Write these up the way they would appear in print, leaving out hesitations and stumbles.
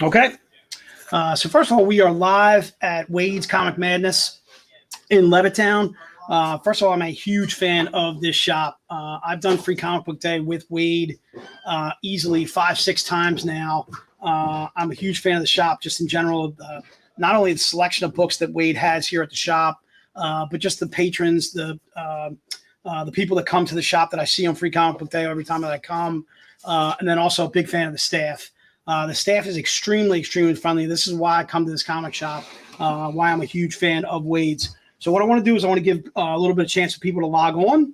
Okay. So first of all, we are live at Wade's Comic Madness in Levittown. First of all, I'm a huge fan of this shop. I've done Free Comic Book Day with Wade easily 5-6 times now. I'm a huge fan of the shop just in general. Not only the selection of books that Wade has here at the shop, but just the patrons, the people that come to the shop that I see on Free Comic Book Day every time that I come. And then also a big fan of the staff. The staff is extremely, extremely friendly. This is why I come to this comic shop, why I'm a huge fan of Wade's. So what I want to do is I want to give a little bit of chance for people to log on.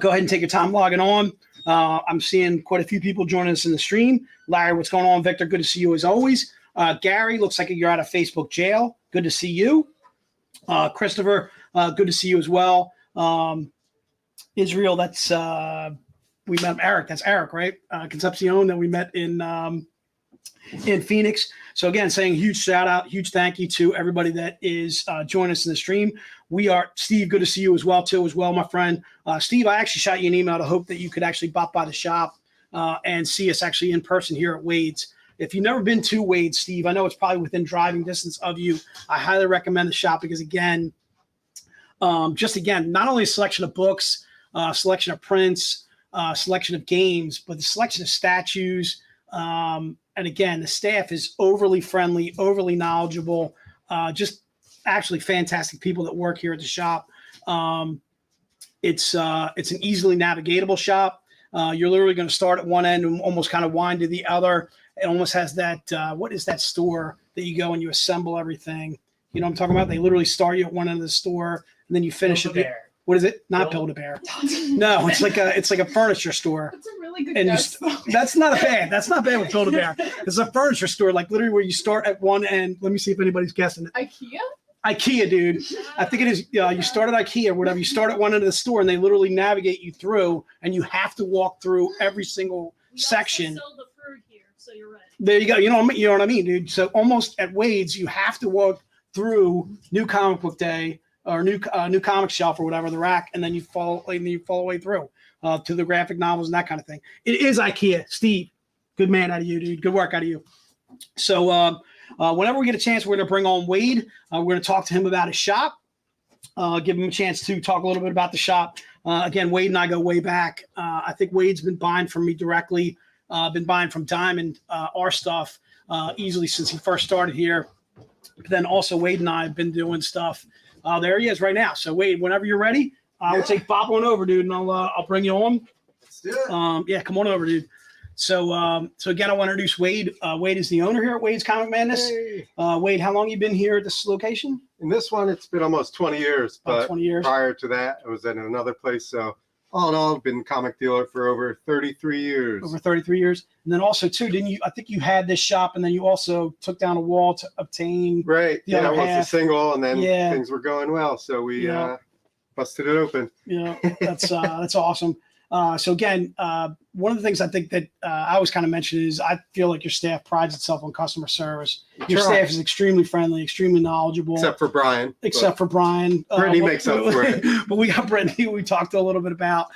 Go ahead and take your time logging on. I'm seeing quite a few people joining us in the stream. Larry, what's going on? Victor, good to see you as always. Gary, looks like you're out of Facebook jail. Good to see you. Christopher, good to see you as well. Israel, that's we met Eric. That's Eric, right? Concepcion that we met in Phoenix. So again, saying huge shout out, huge thank you to everybody that is joining us in the stream. We are Steve. Good to see you as well, my friend. Steve, I actually shot you an email to hope that you could actually pop by the shop and see us actually in person here at Wade's. If you've never been to Wade's, Steve, I know it's probably within driving distance of you. I highly recommend the shop because again, not only a selection of books, selection of prints, selection of games, but the selection of statues. And again, the staff is overly friendly, overly knowledgeable, just actually fantastic people that work here at the shop. It's an easily navigatable shop. You're literally going to start at one end and almost kind of wind to the other. It almost has that, what is that store that you go and you assemble everything? You know what I'm talking about? They literally start you at one end of the store and then you finish it. What is it? Not Build-A-Bear. No, it's like a furniture store. That's a really good guess. That's not bad. That's not bad with Build-A-Bear. It's a furniture store, like literally where you start at one end. Let me see if anybody's guessing it. IKEA, dude. I think it is. You start at IKEA or whatever. You start at one end of the store, and they literally navigate you through, and you have to walk through every single section. We also sell the fruit here, so you're right. There you go. You know what I mean, dude. So almost at Wade's, you have to walk through New Comic Book Day or new comic shelf or whatever, the rack, and then you follow way through to the graphic novels and that kind of thing. It is IKEA. Steve, good man out of you, dude. Good work out of you. So whenever we get a chance, we're going to bring on Wade. We're going to talk to him about his shop, give him a chance to talk a little bit about the shop. Again, Wade and I go way back. I think Wade's been buying from me directly, been buying from Diamond, our stuff, easily since he first started here. But then also Wade and I have been doing stuff. There he is right now. So Wade, whenever you're ready, I will take Bob on over, dude, and I'll bring you on. Let's do it. Yeah, come on over, dude. So again, I want to introduce Wade. Wade is the owner here at Wade's Comic Madness. Hey. Wade, how long you been here at this location? In this one, it's been almost 20 years. But 20 years. Prior to that, I was at another place. So all in all, I've been comic dealer for over 33 years. Over 33 years. And then also, too, didn't you? I think you had this shop, and then you also took down a wall to obtain. Right. The yeah, other it was half. a single, and then things were going well. So we busted it open. Yeah, that's awesome. So again, one of the things I think that I always kind of mention is I feel like your staff prides itself on customer service. Your staff is extremely friendly, extremely knowledgeable. Except for Brian. Brittany makes up for it. But we got Brittany, we talked a little bit about.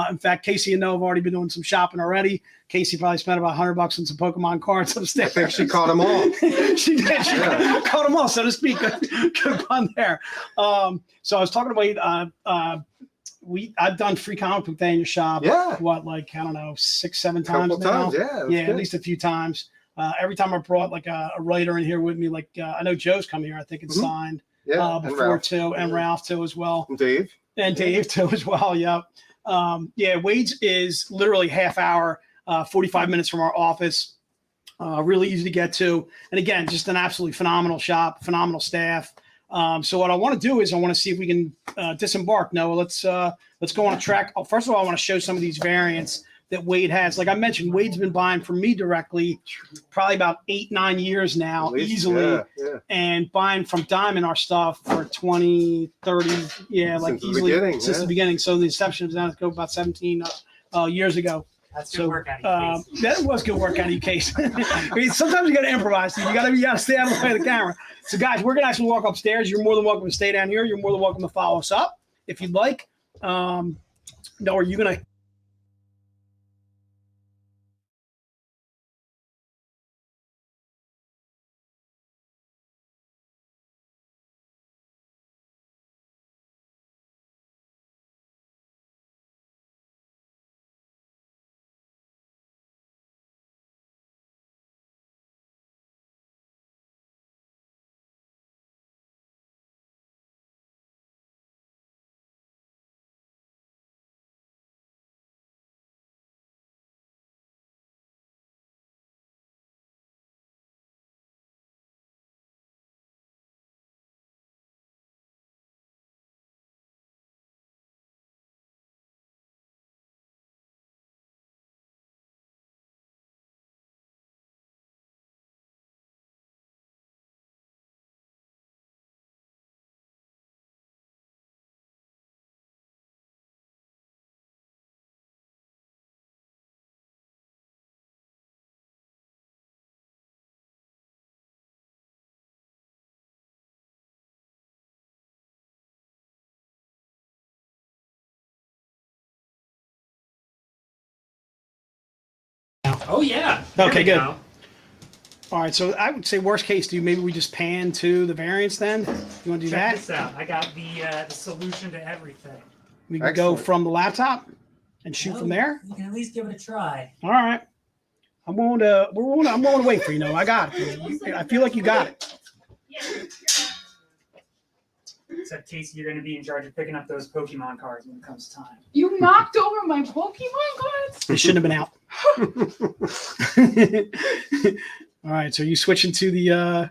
In fact, Casey and Noah have already been doing some shopping already. Casey probably spent about $100 on some Pokemon cards upstairs. I think she caught them all. She did. She caught them all, so to speak. Good pun there. So I was talking about I've done Free Comic Book Day in your shop. Yeah. What, like, I don't know, 6-7 times now? Yeah, at least a few times. Every time I brought like a writer in here with me, like I know Joe's come here. I think it's signed before too, and Ralph too as well. And Dave too as well. Yep. Wade's is literally half hour, 45 minutes from our office. Really easy to get to, and again, just an absolutely phenomenal shop, phenomenal staff. So what I want to do is I want to see if we can disembark. Noah, let's go on a track. First of all, I want to show some of these variants that Wade has. Like I mentioned, Wade's been buying from me directly probably about 8-9 years now, easily, and buying from Diamond our stuff for 20, 30, like easily since the beginning. So the inception of that go about 17 years ago. That's good work out of you, Casey. That was good work out of you, Casey. I mean, sometimes you got to improvise. You got to stay out of the way of the camera. So, guys, we're going to actually walk upstairs. You're more than welcome to stay down here. You're more than welcome to follow us up if you'd like. No, are you going to Oh yeah. Okay, There we good. go. All right, so I would say worst case, dude, maybe we just pan to the variants then? You want to do Check that? this out. I got the solution to everything. We can go Excellent. from the laptop and shoot from there? You can at least give it a try. All right. I'm willing to wait for you. I got it. I feel like you got it. Yeah. Except Casey, you're going to be in charge of picking up those Pokemon cards when it comes time. You knocked over my Pokemon cards? It shouldn't have been out. All right, so are you switching to the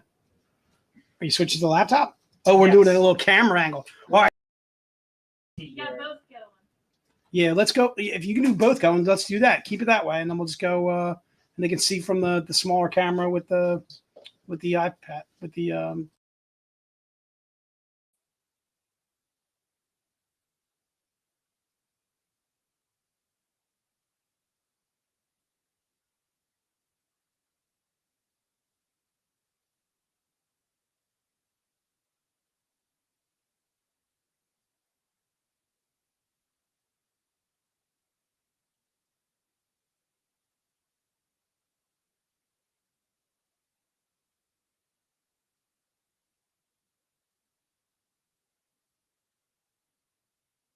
laptop? Oh, we're doing a little camera angle. All right. You got both going. Yeah, let's go. If you can do both going, let's do that. Keep it that way, and then we'll just go and they can see from the smaller camera with the iPad with the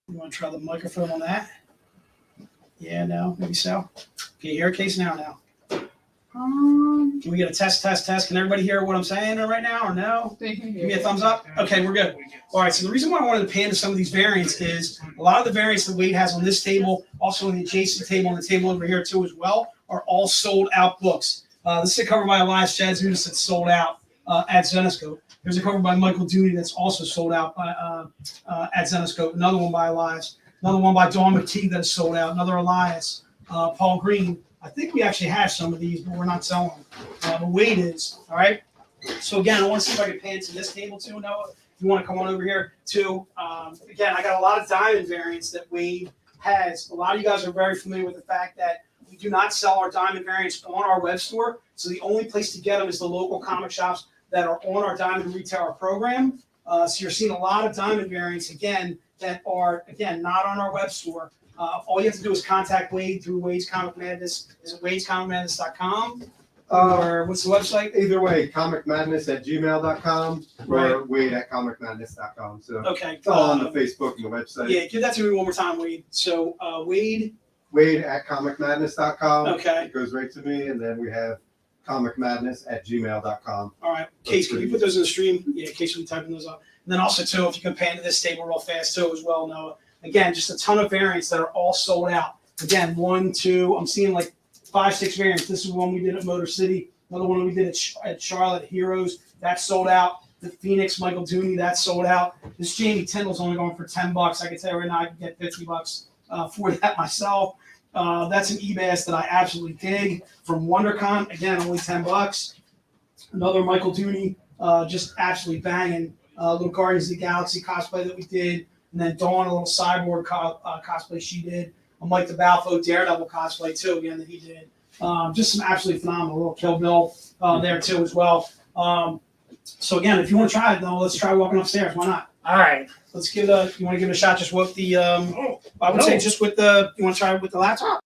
You want to try the microphone on that? Yeah, no, maybe so. Can you hear a case now? Can we get a test? Can everybody hear what I'm saying right now or no? They can Give me a thumbs up. Okay, we're good. All right, so the reason why I wanted to pan to some of these variants is a lot of the variants that Wade has on this table, also on the adjacent table and the table over here too as well, are all sold out books. This is a cover by Elias Jadzudis that's sold out at Zenoscope. There's a cover by Michael Dooney that's also sold out by, at Zenoscope. Another one by Elias. Another one by Dawn McTeague that is sold out. Another Elias. Paul Green. I think we actually have some of these, but we're not selling them. But Wade is. All right. So again, I want to see if I can pan to this table too, Noah. If you want to come on over here too. Again, I got a lot of diamond variants that Wade has. A lot of you guys are very familiar with the fact that we do not sell our diamond variants on our web store. So the only place to get them is the local comic shops that are on our Diamond Retailer program. So you're seeing a lot of diamond variants, again, that are, again, not on our web store. All you have to do is contact Wade through Wade's Comic Madness. Is it wadescomicmadness.com? Or what's the website? Either way, comicmadness@gmail.com or Right. wade@comicmadness.com. So Okay. it's all on the Facebook and the website. Yeah, give that to me one more time, Wade. So Wade. Wade@comicmadness.com. Okay. It goes right to me, and then we have comicmadness@gmail.com. All right. Case, can you put those in the stream? Yeah, Case, we typing those up. And then also, too, if you can pan to this table real fast, too, as well, Noah. Again, just a ton of variants that are all sold out. Again, 1, 2, I'm seeing like 5, 6 variants. This is one we did at Motor City. Another one we did at Charlotte Heroes. That's sold out. The Phoenix Michael Dooney, that's sold out. This Jamie Tyndall's only going for $10. I can tell you right now, I can get $50 for that myself. That's an eBass that I absolutely dig from WonderCon. Again, only $10. Another Michael Dooney, just absolutely banging. Little Guardians of the Galaxy cosplay that we did, and then Dawn, a little Cyborg cosplay she did. A Mike DeBalfo Daredevil cosplay too, again that he did. Just some absolutely phenomenal little Kill Bill there too as well. So again, if you want to try it, though, let's try walking upstairs. Why not? All right. Let's give it you want to give it a shot just with the I would say just with the you want to try it with the laptop?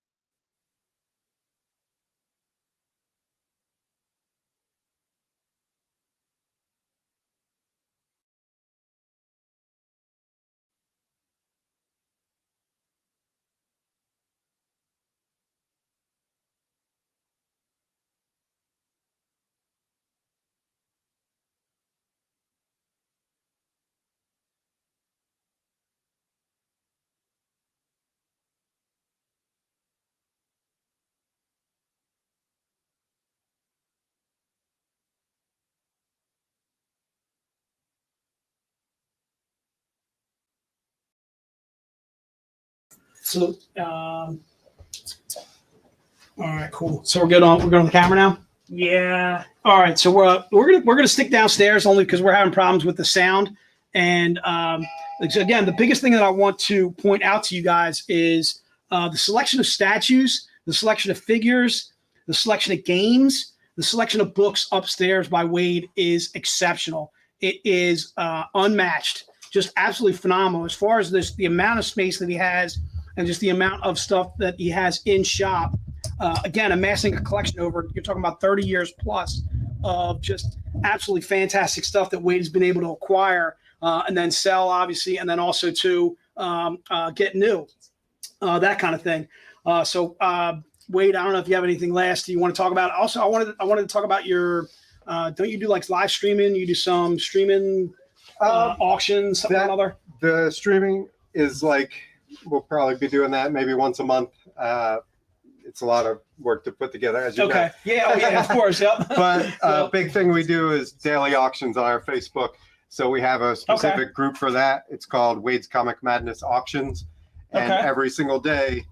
So all right, cool. So we're good on the camera now? Yeah. All right, so we're gonna stick downstairs only because we're having problems with the sound. And so again, the biggest thing that I want to point out to you guys is the selection of statues, the selection of figures, the selection of games, the selection of books upstairs by Wade is exceptional. It is unmatched, just absolutely phenomenal. As far as the amount of space that he has and just the amount of stuff that he has in shop, again, amassing a collection over, you're talking about 30 years plus of just absolutely fantastic stuff that Wade has been able to acquire and then sell, obviously, and then also to get new, that kind of thing. So Wade, I don't know if you have anything last you want to talk about. Also, I wanted to talk about your, don't you do like live streaming? You do some streaming auctions, something or another? The streaming is like, we'll probably be doing that maybe once a month. It's a lot of work to put together, as you know. Okay. Yeah. Oh, yeah. Of course. Yep. But a big thing we do is daily auctions on our Facebook. So we have a specific group for that. It's called Wade's Comic Madness Auctions. And every single day,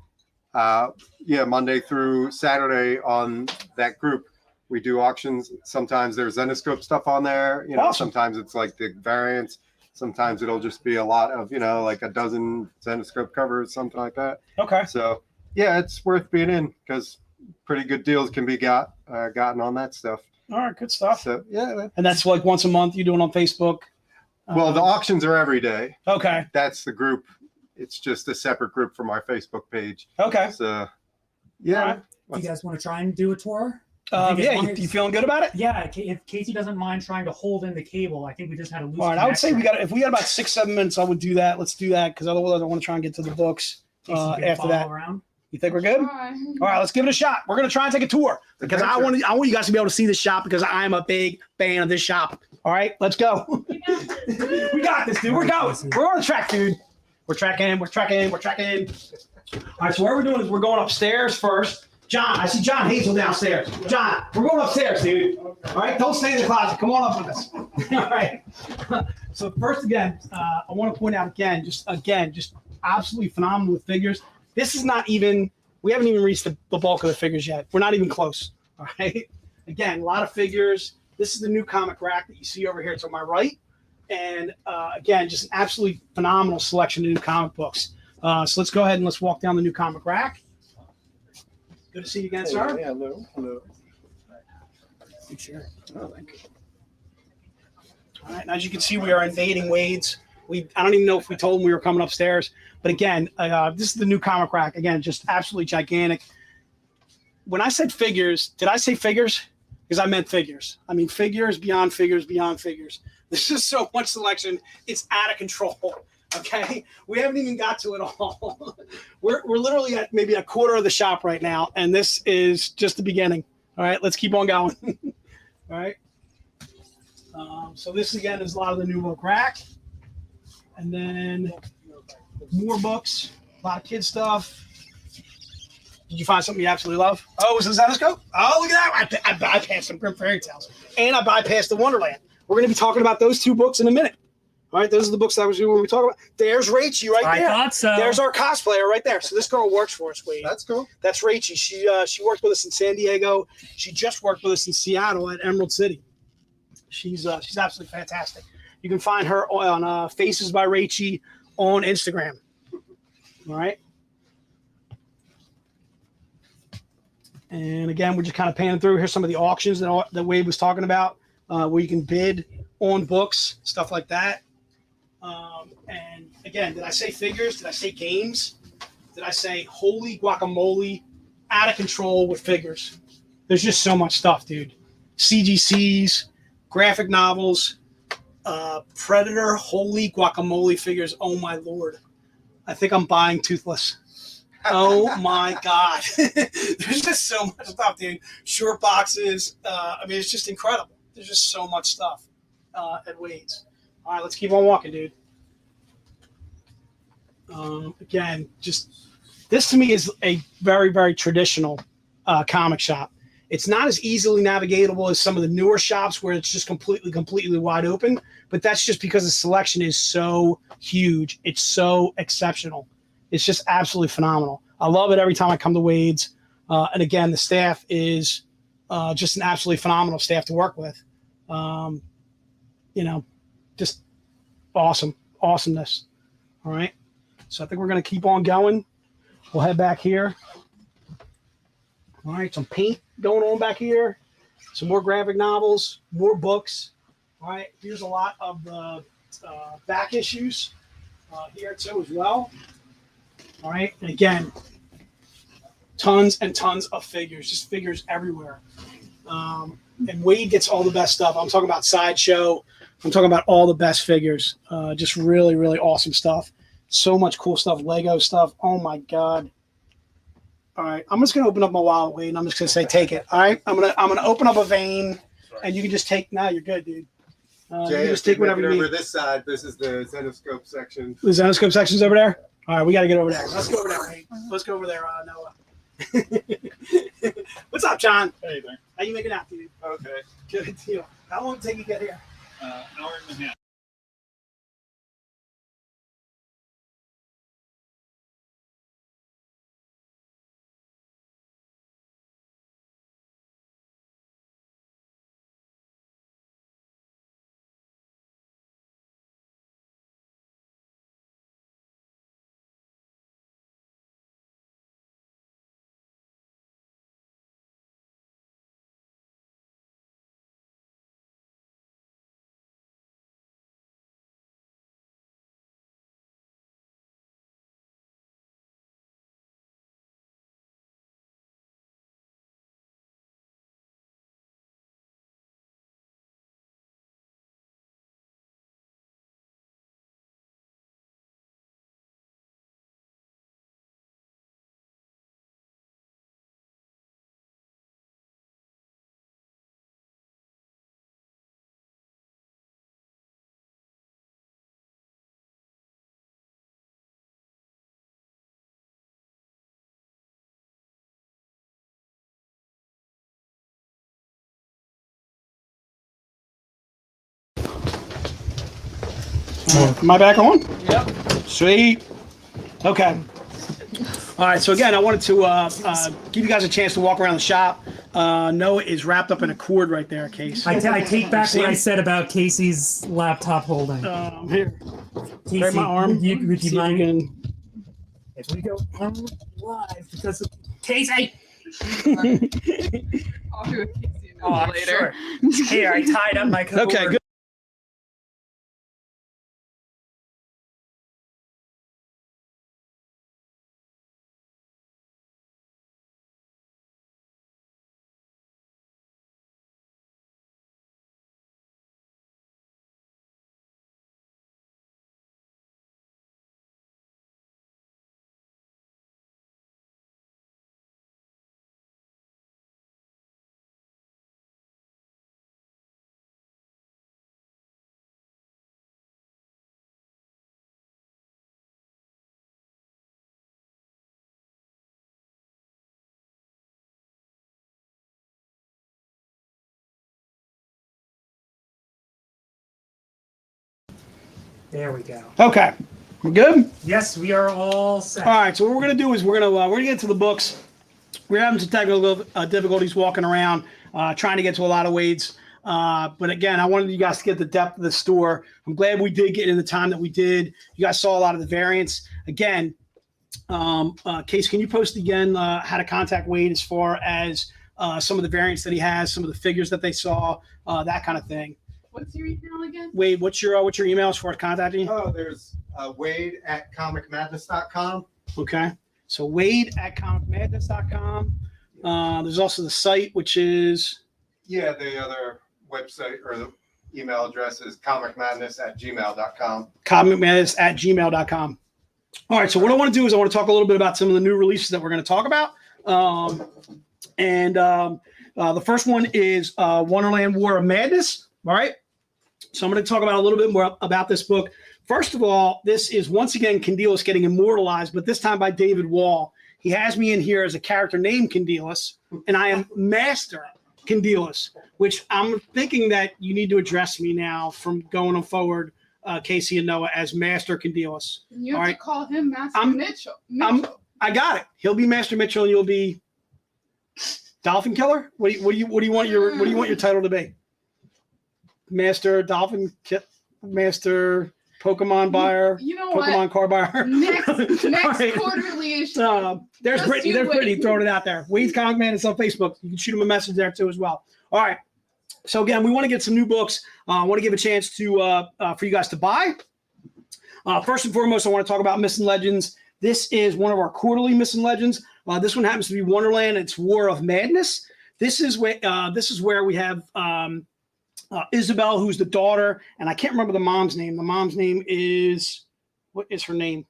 Monday through Saturday on that group, we do auctions. Sometimes there's Zenoscope stuff on there. You know, sometimes it's like the variants. Sometimes it'll just be a lot of, like a dozen Zenoscope covers, something like that. Okay. So, yeah, it's worth being in because pretty good deals can be gotten on that stuff. All right, good stuff. So, yeah. And that's like once a month you do it on Facebook? Well, the auctions are every day. Okay. That's the group. It's just a separate group from our Facebook page. Okay. So, yeah. Do you guys want to try and do a tour? You feeling good about it? Yeah, if Casey doesn't mind trying to hold in the cable, I think we just had a loose. All right, I would say if we got about 6-7 minutes, I would do that. Let's do that because otherwise I want to try and get to the books after that. Around. You think we're good? All right, let's give it a shot. We're gonna try and take a tour because I want you guys to be able to see this shop because I am a big fan of this shop. All right, let's go. We got this, dude. We're going. We're on the track, dude. We're tracking. All right, so what we're doing is we're going upstairs first. John, I see John Hazel downstairs. John, we're going upstairs, dude. All right, don't stay in the closet. Come on up with us. All right. So first, again, I want to point out just absolutely phenomenal with figures. This is not even. We haven't even reached the bulk of the figures yet. We're not even close. All right. Again, a lot of figures. This is the new comic rack that you see over here to my right, and again, just an absolutely phenomenal selection of new comic books. So let's go ahead and let's walk down the new comic rack. Good to see you again, sir. Yeah, hello. Sure. Oh, thank you. All right, and as you can see, we are invading Wade's. I don't even know if we told him we were coming upstairs, but again, this is the new comic rack. Again, just absolutely gigantic. When I said figures, did I say figures? Because I meant figures. I mean figures beyond figures beyond figures. There's just so much selection. It's out of control. Okay, we haven't even got to it all. We're literally at maybe a quarter of the shop right now, and this is just the beginning. All right, let's keep on going. All right. So this again is a lot of the new book rack, and then more books, a lot of kid stuff. Did you find something you absolutely love? Oh, is it Zenoscope? Oh, look at that! I bypassed some Grim Fairy Tales, and I bypassed the Wonderland. We're going to be talking about those two books in a minute. All right, those are the books that was when we talk about. There's Rachie right there. I thought so. There's our cosplayer right there. So this girl works for us, Wade. That's cool. That's Rachie. She worked with us in San Diego. She just worked with us in Seattle at Emerald City. She's absolutely fantastic. You can find her on Faces by Rachie on Instagram. All right. And again, we're just kind of panning through. Here's some of the auctions that Wade was talking about, where you can bid on books, stuff like that. And again, did I say figures? Did I say games? Did I say holy guacamole, out of control with figures? There's just so much stuff, dude. CGCs, graphic novels, Predator, holy guacamole figures. Oh my Lord. I think I'm buying Toothless. Oh my God. There's just so much stuff, dude. Short boxes. It's just incredible. There's just so much stuff at Wade's. All right, let's keep on walking, dude. Again, just this to me is a very, very traditional comic shop. It's not as easily navigatable as some of the newer shops where it's just completely wide open, but that's just because the selection is so huge. It's so exceptional. It's just absolutely phenomenal. I love it every time I come to Wade's. And again, the staff is just an absolutely phenomenal staff to work with. Just awesomeness. All right. So I think we're going to keep on going. We'll head back here. All right. Some paint going on back here. Some more graphic novels, more books. All right. Here's a lot of the back issues here too as well. All right. And again, tons and tons of figures, just figures everywhere. And Wade gets all the best stuff. I'm talking about Sideshow. I'm talking about all the best figures. Just really, really awesome stuff. So much cool stuff. Lego stuff. Oh my God. All right. I'm just gonna open up my wallet, Wade, and I'm just gonna say, take it. All right. I'm gonna open up a vein, and you can just take. Now you're good, dude. You Jay, can just take whatever you need. over this side. This is the Zenoscope section. The Zenoscope section's over there. All right, we got to get over there. Let's go over there, Wade. Let's go over there, Noah. What's up, John? Hey there. How you making out, dude? Okay. Good deal. How long did it take you to get here? Hour and a half. Am I back on? Yep. Sweet. Okay. All right. So again, I wanted to give you guys a chance to walk around the shop. Noah is wrapped up in a cord right there, Case. I take back what I said about Casey's laptop holding. Here. Casey, Grab my arm. would you See if mind? you can- If we go on live because of Casey. I'll do it Casey and Noah later. Sure. Here, I tied up my coat. Okay. Good. There we go. Okay. We're good? Yes, we are all set. All right. So what we're going to do is we're going to get to the books. We're having some technical difficulties walking around, trying to get to a lot of Wade's. But again, I wanted you guys to get the depth of the store. I'm glad we did get in the time that we did. You guys saw a lot of the variants. Again, Case, can you post again how to contact Wade as far as some of the variants that he has, some of the figures that they saw, that kind of thing. What's your email again? Wade, what's your email as far as contacting you? Oh, there's Wade@comicmadness.com. Okay. So Wade@comicmadness.com. There's also the site, which is Yeah, the other website or the email address is comicmadness@gmail.com. comicmadness@gmail.com. All right. So what I want to do is I want to talk a little bit about some of the new releases that we're going to talk about. The first one is Wonderland War of Madness. All right. So I'm going to talk about a little bit more about this book. First of all, this is once again Candelas getting immortalized, but this time by David Wall. He has me in here as a character named Candelas, and I am Master Candelas, which I'm thinking that you need to address me now from going forward, Casey and Noah, as Master Candelas. You have All to right. call him Master I'm- Mitchell. I got it. He'll be Master Mitchell, and you'll be Dolphin Killer. What do you want your title to be? Master Dolphin Master Pokemon Buyer. You know Pokemon what? Car Buyer. Next All right. quarterly issue. There's Just Brittany. you There's wait. Brittany throwing it out there. Wade's Comic Man is on Facebook. You can shoot him a message there too as well. All right. So again, we want to get some new books. I want to give a chance to for you guys to buy. First and foremost, I want to talk about Missing Legends. This is one of our quarterly Missing Legends. This one happens to be Wonderland. It's War of Madness. This is where we have Isabel, who's the daughter, and I can't remember the mom's name. The mom's name is, what is her name?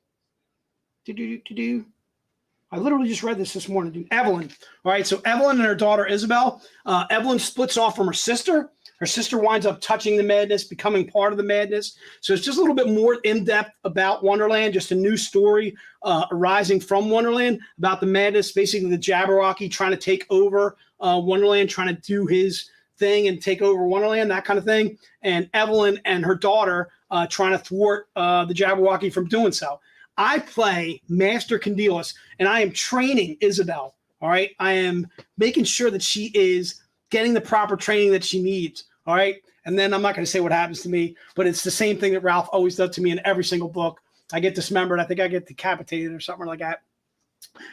I literally just read this morning, dude. Evelyn. All right, so Evelyn and her daughter Isabel. Evelyn splits off from her sister. Her sister winds up touching the madness, becoming part of the madness. So it's just a little bit more in-depth about Wonderland, just a new story arising from Wonderland about the madness, basically the Jabberwocky trying to take over Wonderland, trying to do his thing and take over Wonderland, that kind of thing. And Evelyn and her daughter trying to thwart the Jabberwocky from doing so. I play Master Candelas, and I am training Isabel. All right, I am making sure that she is getting the proper training that she needs. All right, and then I'm not going to say what happens to me, but it's the same thing that Ralph always does to me in every single book. I get dismembered. I think I get decapitated or something like that.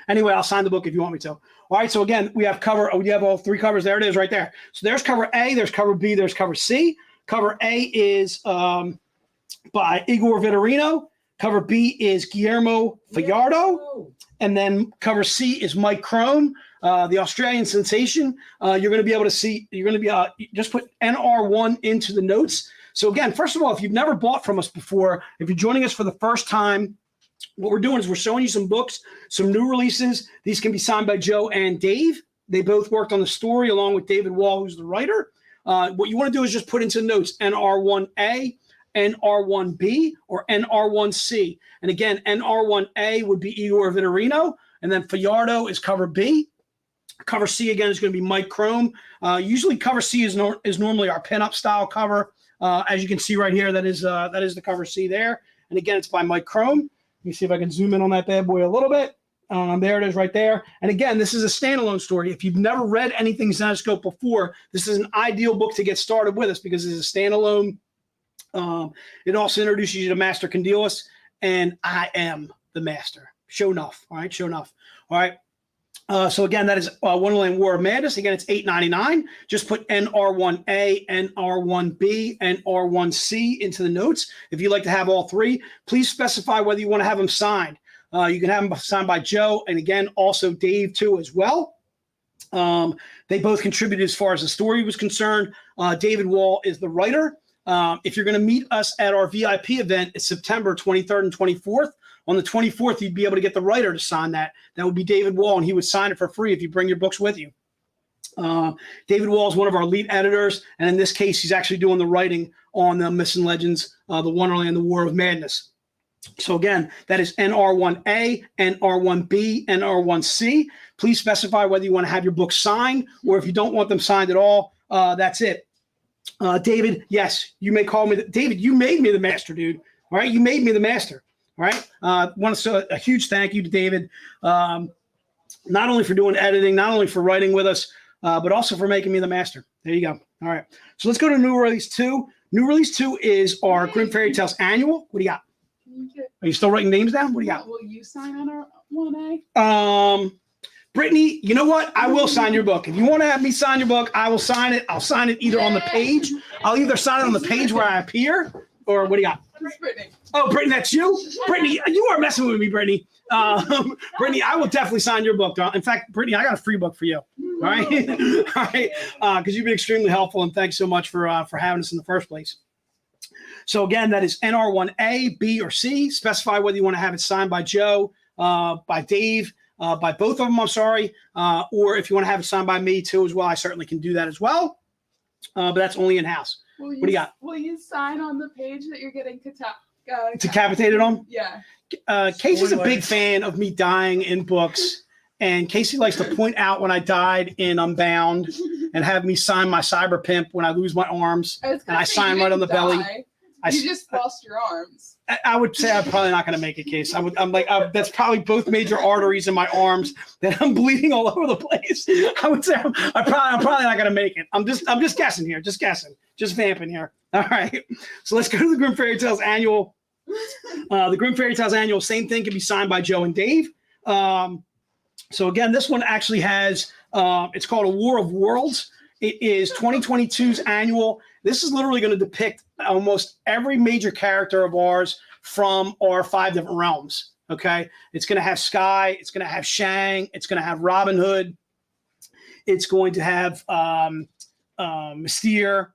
Anyway, I'll sign the book if you want me to. All right, so again, we have all 3 covers. There it is right there. So there's cover A, there's cover B, there's cover C. Cover A is by Igor Vitorino. Cover B is Guillermo Fajardo. And then cover C is Mike Crone, the Australian sensation. You're going to be able to see, just put NR1 into the notes. So again, first of all, if you've never bought from us before, if you're joining us for the first time, what we're doing is we're showing you some books, some new releases. These can be signed by Joe and Dave. They both worked on the story along with David Wall, who's the writer. What you want to do is just put into notes NR1A, NR1B, or NR1C. And again, NR1A would be Igor Vitorino, and then Fajardo is cover B. Cover C, again, is going to be Mike Crone. Usually cover C is normally our pinup style cover. As you can see right here, that is the cover C there. And again, it's by Mike Crone. Let me see if I can zoom in on that bad boy a little bit. There it is right there. And again, this is a standalone story. If you've never read anything Zenescope before, this is an ideal book to get started with us because it's a standalone. It also introduces you to Master Candelas, and I am the master. Show enough. All right, show enough. All right. So again, that is Wonderland War of Madness. Again, it's $8.99. Just put NR1A, NR1B, and NR1C into the notes. If you'd like to have all 3, please specify whether you want to have them signed. You can have them signed by Joe, and again, also Dave too as well. They both contributed as far as the story was concerned. David Wall is the writer. If you're going to meet us at our VIP event, it's September 23rd and 24th. On the 24th, you'd be able to get the writer to sign that. That would be David Wall, and he would sign it for free if you bring your books with you. David Wall is one of our lead editors, and in this case, he's actually doing the writing on the Myths and Legends, the Wonderland, the War of Madness. So again, that is NR1A, NR1B, NR1C. Please specify whether you want to have your books signed, or if you don't want them signed at all, that's it. David, yes, you may call me. David, you made me the master, dude. All right, you made me the master. All right. Want to say a huge thank you to David, not only for doing editing, not only for writing with us, but also for making me the master. There you go. All right. So let's go to New Release 2. New Release 2 is our Grim Fairy Tales Annual. What do you got? Are you still writing names down? What do you got? Will you sign on our 1A? Brittany, you know what? I will sign your book. If you want to have me sign your book, I will sign it. I'll sign it either on the page. I'll either sign it on the page where I appear, or what do you got? Brittany. Oh, Brittany, that's you? Brittany, you are messing with me, Brittany. Brittany, I will definitely sign your book. In fact, Brittany, I got a free book for you. All right? All right. Because you've been extremely helpful, and thanks so much for having us in the first place. So again, that is NR1A, B, or C. Specify whether you want to have it signed by Joe, by Dave, by both of them, I'm sorry, or if you want to have it signed by me too as well, I certainly can do that as well. But that's only in-house. What do you got? Will you sign on the page that you're getting decapitated on? Yeah. Casey's a big fan of me dying in books, and Casey likes to point out when I died in Unbound and have me sign my cyber pimp when I lose my arms, and I sign right on the belly. You just lost your arms. I would say I'm probably not going to make it, Case. That's probably both major arteries in my arms that I'm bleeding all over the place. I would say I'm probably not going to make it. I'm just guessing here, just vamping here. All right, so let's go to the Grim Fairy Tales Annual. The Grim Fairy Tales Annual, same thing, can be signed by Joe and Dave. So again, this one actually has, it's called A War of Worlds. It is 2022's annual. This is literally going to depict almost every major character of ours from our 5 different realms. Okay, it's going to have Sky, it's going to have Shang, it's going to have Robin Hood, it's going to have Mystere.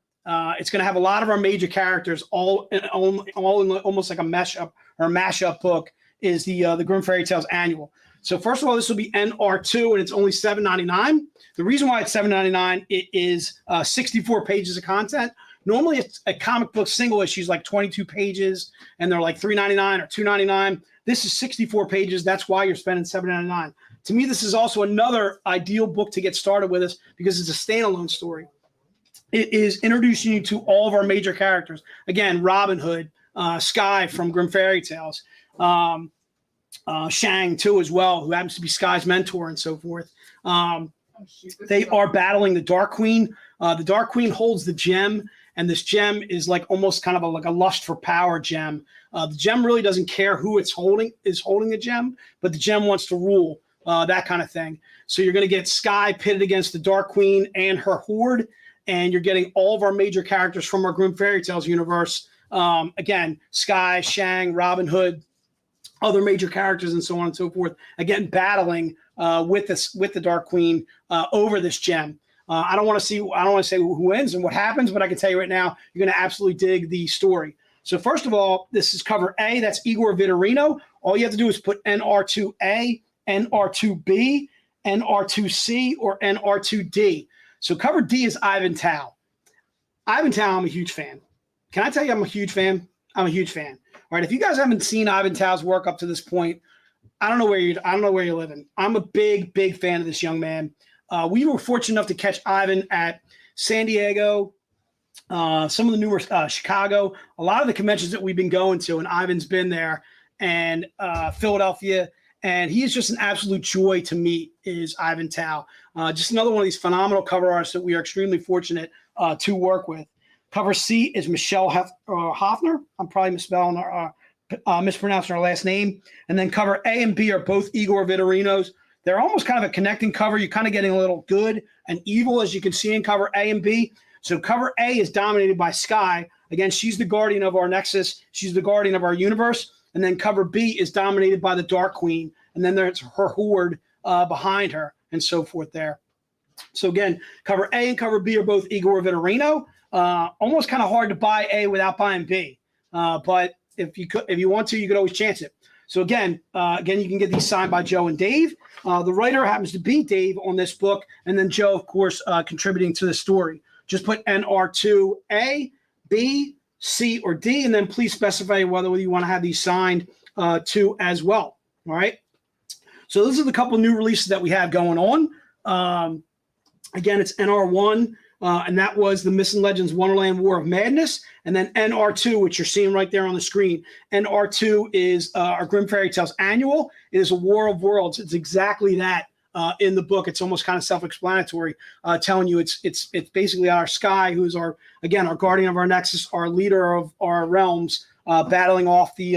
It's going to have a lot of our major characters all in almost like a mashup book. Is the Grimm Fairy Tales Annual. So first of all, this will be NR2, and it's only $7.99. The reason why it's $7.99, it is 64 pages of content. Normally, a comic book single issue is like 22 pages, and they're like $3.99 or $2.99. This is 64 pages. That's why you're spending $7.99. To me, this is also another ideal book to get started with us because it's a standalone story. It is introducing you to all of our major characters. Again, Robin Hood, Sky from Grimm Fairy Tales, Shang too as well, who happens to be Sky's mentor and so forth. They are battling the Dark Queen. The Dark Queen holds the gem, and this gem is like almost kind of like a lust for power gem. The gem really doesn't care who is holding the gem, but the gem wants to rule, that kind of thing. So you're going to get Sky pitted against the Dark Queen and her horde, and you're getting all of our major characters from our Grimm Fairy Tales universe. Again, Sky, Shang, Robin Hood, other major characters, and so on and so forth. Again, battling with the Dark Queen over this gem. I don't want to say who wins and what happens, but I can tell you right now, you're going to absolutely dig the story. So first of all, this is cover A. That's Igor Vitorino. All you have to do is put NR2A, NR2B, NR2C, or NR2D. So cover D is Ivan Tao. Ivan Tao, I'm a huge fan. Can I tell you I'm a huge fan? I'm a huge fan. All right, if you guys haven't seen Ivan Tao's work up to this point, I don't know where you're living. I'm a big fan of this young man. We were fortunate enough to catch Ivan at San Diego, some of the newer Chicago, a lot of the conventions that we've been going to, and Ivan's been there, and Philadelphia, and he is just an absolute joy to meet. Is Ivan Tao, just another one of these phenomenal cover artists that we are extremely fortunate to work with. Cover C is Michelle Hoffner. I'm probably mispronouncing her last name. And then cover A and B are both Igor Vitorinos. They're almost kind of a connecting cover. You're kind of getting a little good and evil, as you can see in cover A and B. So cover A is dominated by Sky. Again, she's the guardian of our Nexus. She's the guardian of our universe. And then cover B is dominated by the Dark Queen. And then there's her horde behind her and so forth there. So again, cover A and cover B are both Igor Vitorino. Almost kind of hard to buy A without buying B, but if you want to, you could always chance it. So again, you can get these signed by Joe and Dave. The writer happens to be Dave on this book, and then Joe, of course, contributing to the story. Just put NR2A, B, C, or D, and then please specify whether you want to have these signed too as well. All right. So those are the couple new releases that we have going on. Again, it's NR1. And that was the Myths and Legends Wonderland War of Madness. And then NR2, which you're seeing right there on the screen. NR2 is our Grimm Fairy Tales Annual. It is a War of Worlds. It's exactly that in the book. It's almost kind of self-explanatory, telling you it's basically our Sky, who's our guardian of our Nexus, our leader of our realms, battling off the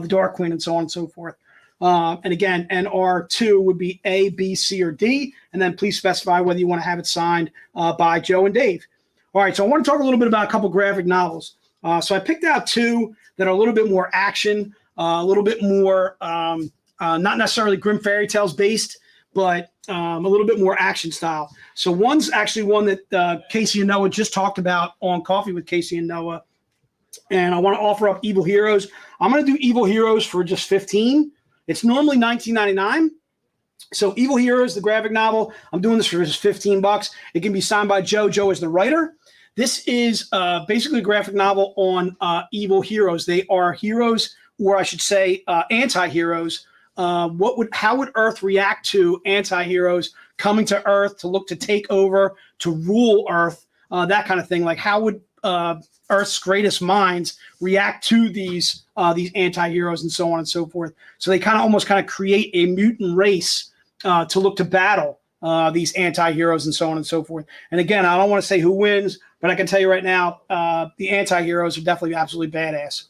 Dark Queen and so on and so forth. And again, NR2 would be A, B, C, or D. And then please specify whether you want to have it signed by Joe and Dave. All right, so I want to talk a little bit about a couple graphic novels. So I picked out two that are a little bit more action, a little bit more, not necessarily Grimm Fairy Tales based, but a little bit more action style. So one's actually one that Casey and Noah just talked about on Coffee with Casey and Noah. And I want to offer up Evil Heroes. I'm going to do Evil Heroes for just $15. It's normally $19.99. So Evil Heroes, the graphic novel, I'm doing this for just $15. It can be signed by Joe. Joe is the writer. This is basically a graphic novel on evil heroes. They are heroes, or I should say anti-heroes. How would Earth react to anti-heroes coming to Earth to look to take over, to rule Earth, that kind of thing? Like how would Earth's greatest minds react to these anti-heroes and so on and so forth? So they almost create a mutant race to look to battle these anti-heroes and so on and so forth. And again, I don't want to say who wins, but I can tell you right now, the anti-heroes are definitely absolutely badass.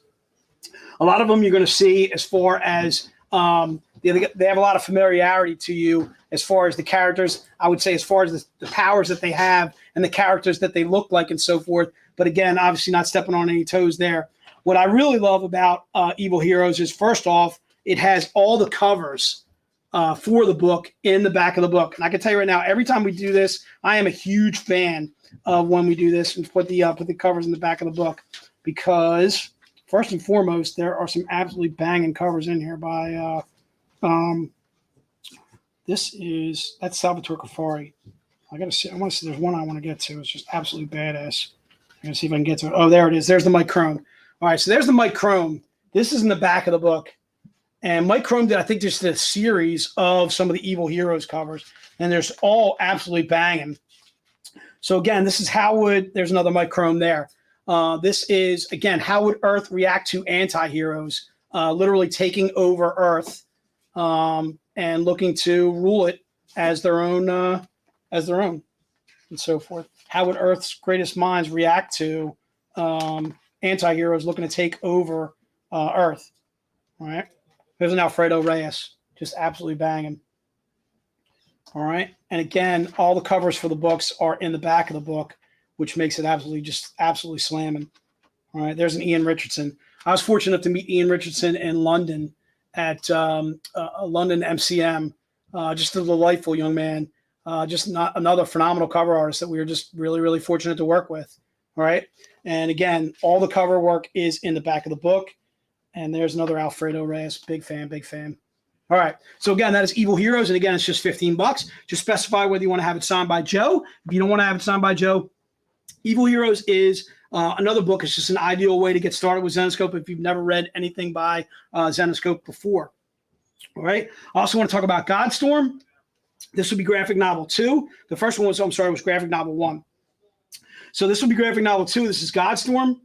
A lot of them you're going to see as far as they have a lot of familiarity to you as far as the characters. I would say as far as the powers that they have and the characters that they look like and so forth. But again, obviously not stepping on any toes there. what I really love about Evil Heroes is, first off, it has all the covers for the book in the back of the book. And I can tell you right now, every time we do this, I am a huge fan of when we do this and put the covers in the back of the book, because first and foremost, there are some absolutely banging covers in here by that's Salvatore Cafari. I want to see. There's one I want to get to. It's just absolutely badass. I'm gonna see if I can get to it. Oh, there it is. There's the Mike Chrome. All right, so there's the Mike Chrome. This is in the back of the book. And Mike Chrome did, I think, just a series of some of the Evil Heroes covers, and there's all absolutely banging. So again, this is there's another Mike Chrome there. This is, again, how would Earth react to anti-heroes, literally taking over Earth and looking to rule it as their own, and so forth. How would Earth's greatest minds react to anti-heroes looking to take over Earth? All right. There's an Alfredo Reyes, just absolutely banging. All right. And again, all the covers for the books are in the back of the book, which makes it absolutely slamming. All right. There's an Ian Richardson. I was fortunate enough to meet Ian Richardson in London at London MCM. Just a delightful young man. Just not another phenomenal cover artist that we were just really, really fortunate to work with. All right. And again, all the cover work is in the back of the book. And there's another Alfredo Reyes. Big fan, big fan. All right. So again, that is Evil Heroes. And again, it's just $15. Just specify whether you want to have it signed by Joe. If you don't want to have it signed by Joe, Evil Heroes is another book. It's just an ideal way to get started with Zenescope if you've never read anything by Zenescope before. All right. I also want to talk about Godstorm. This would be graphic novel 2. The first one was graphic novel 1. So this will be graphic novel 2. This is Godstorm.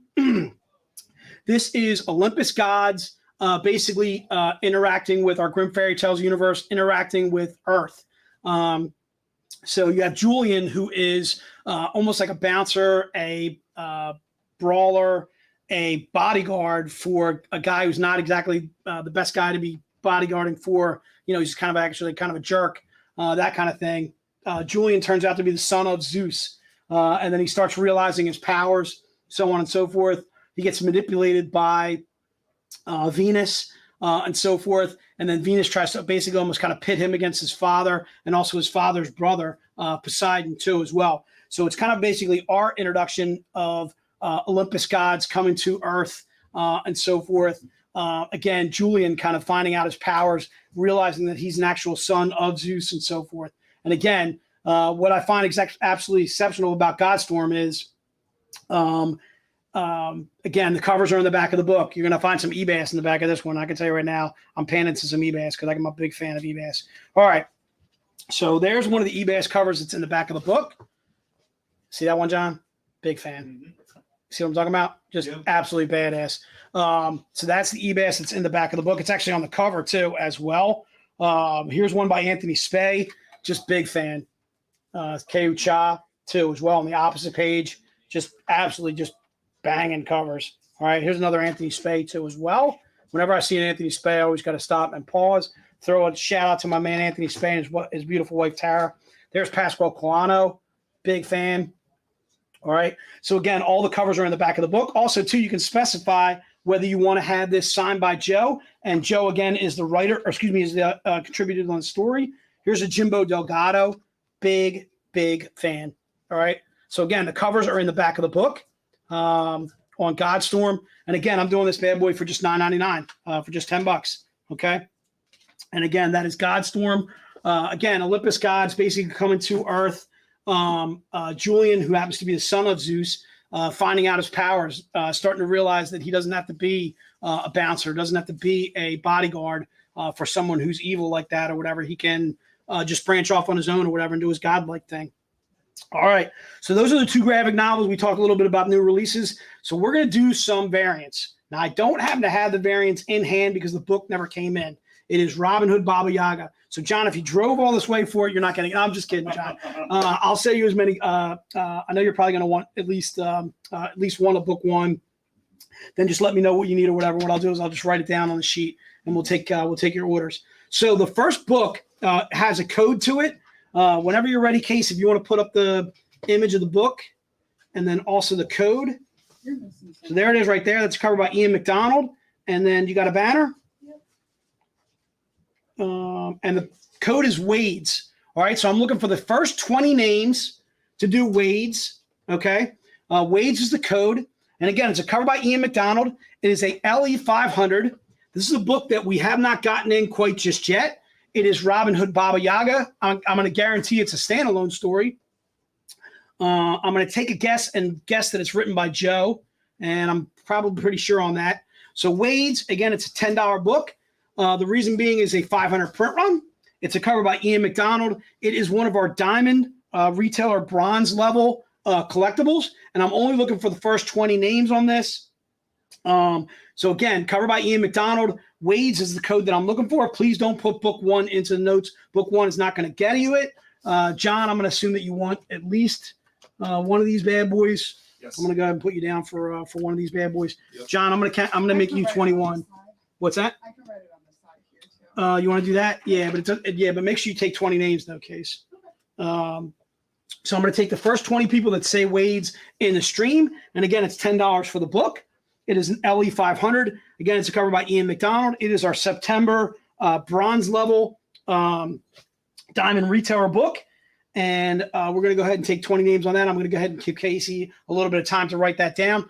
This is Olympus Gods, basically interacting with our Grimm Fairy Tales universe, interacting with Earth. So you have Julian, who is almost like a bouncer, a brawler, a bodyguard for a guy who's not exactly the best guy to be bodyguarding for. He's kind of a jerk, that kind of thing. Julian turns out to be the son of Zeus. And then he starts realizing his powers, so on and so forth. He gets manipulated by Venus and so forth. And then Venus tries to basically almost kind of pit him against his father and also his father's brother, Poseidon, too, as well. So it's kind of basically our introduction of Olympus Gods coming to Earth and so forth. Again, Julian kind of finding out his powers, realizing that he's an actual son of Zeus and so forth. And again, what I find absolutely exceptional about Godstorm is, again, the covers are in the back of the book. You're going to find some eBass in the back of this one. I can tell you right now, I'm panning to some eBass because I'm a big fan of eBass. All right. So there's one of the eBass covers that's in the back of the book. See that one, John? Big fan. Mm-hmm. See what I'm talking about? Just absolutely badass. So that's the eBass that's in the back of the book. It's actually on the cover too, as well. Here's one by Anthony Spey. Just big fan. Keu Cha too, as well, on the opposite page. Just absolutely just banging covers. All right, here's another Anthony Spey too, as well. Whenever I see an Anthony Spey, I always got to stop and pause, throw a shout out to my man Anthony Spey and his beautiful wife Tara. There's Pasquale Colano, big fan. All right, so again, all the covers are in the back of the book. Also, too, you can specify whether you want to have this signed by Joe, and Joe again is the writer, or excuse me, is the contributor on the story. Here's a Jimbo Delgado, big fan. All right, so again, the covers are in the back of the book. On Godstorm, and again, I'm doing this bad boy for just $9.99, for just $10. Okay, and again, that is Godstorm. Again, Olympus Gods basically coming to Earth. Julian, who happens to be the son of Zeus, finding out his powers, starting to realize that he doesn't have to be a bouncer, doesn't have to be a bodyguard for someone who's evil like that or whatever. He can just branch off on his own or whatever and do his godlike thing. All right, so those are the 2 graphic novels. We talked a little bit about new releases. So we're going to do some variants. Now, I don't happen to have the variants in hand because the book never came in. It is Robin Hood Baba Yaga. So, John, if you drove all this way for it, you're not getting it. I'm just kidding, John. I'll sell you as many. I know you're probably going to want at least one of book 1. Then just let me know what you need or whatever. What I'll do is I'll just write it down on the sheet, and we'll take your orders. So the first book has a code to it. Whenever you're ready, Case, if you want to put up the image of the book and then also the code, You're missing So there it is right there. That's covered by Ian McDonald. And then you got a banner. And the code is Wade's. All right. So I'm looking for the first 20 names to do Wade's. Okay. Wade's is the code. And again, it's a cover by Ian McDonald. It is a LE 500. This is a book that we have not gotten in quite just yet. It is Robin Hood Baba Yaga. I'm going to guarantee it's a standalone story. I'm going to take a guess that it's written by Joe. And I'm probably pretty sure on that. So Wade's, again, it's a $10 book. The reason being is a 500 print run. It's a cover by Ian McDonald. It is one of our Diamond Retailer bronze level collectibles. And I'm only looking for the first 20 names on this. So again, covered by Ian McDonald. Wade's is the code that I'm looking for. Please don't put book one into the notes. Book one is not going to get you it. John, I'm going to assume that you want at least one of these bad boys. Yes. I'm going to go ahead and put you down for one of these bad boys. Yep. John, I'm going to make you 21. What's that? I can write it on the side here too. You want to do that? Yeah, but make sure you take 20 names though, Case. So I'm going to take the first 20 people that say Wade's in the stream. And again, it's $10 for the book. It is an LE 500. Again, it's a cover by Ian McDonald. It is our September bronze level Diamond Retailer book. And we're going to go ahead and take 20 names on that. I'm going to go ahead and give Casey a little bit of time to write that down.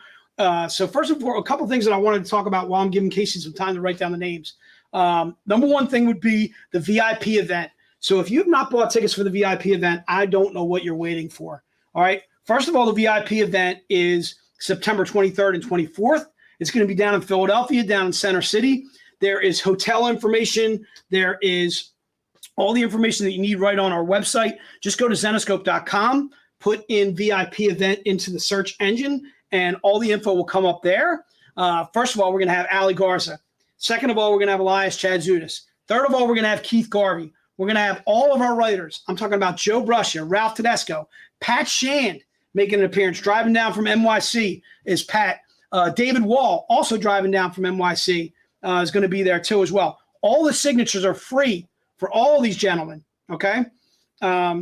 So first of all, a couple of things that I wanted to talk about while I'm giving Casey some time to write down the names. Number one thing would be the VIP event. So if you have not bought tickets for the VIP event, I don't know what you're waiting for. All right. First of all, the VIP event is September 23rd and 24th. It's going to be down in Philadelphia, down in Center City. There is hotel information. There is all the information that you need right on our website. Just go to Zenoscope.com, put in VIP event into the search engine, and all the info will come up there. First of all, we're going to have Ali Garza. Second of all, we're going to have Elias Chadzudis. Third of all, we're going to have Keith Garvey. We're going to have all of our writers. I'm talking about Joe Bruscia, Ralph Tedesco, Pat Shand making an appearance. Driving down from NYC is Pat. David Wall, also driving down from NYC, is going to be there too as well. All the signatures are free for all these gentlemen, okay? They're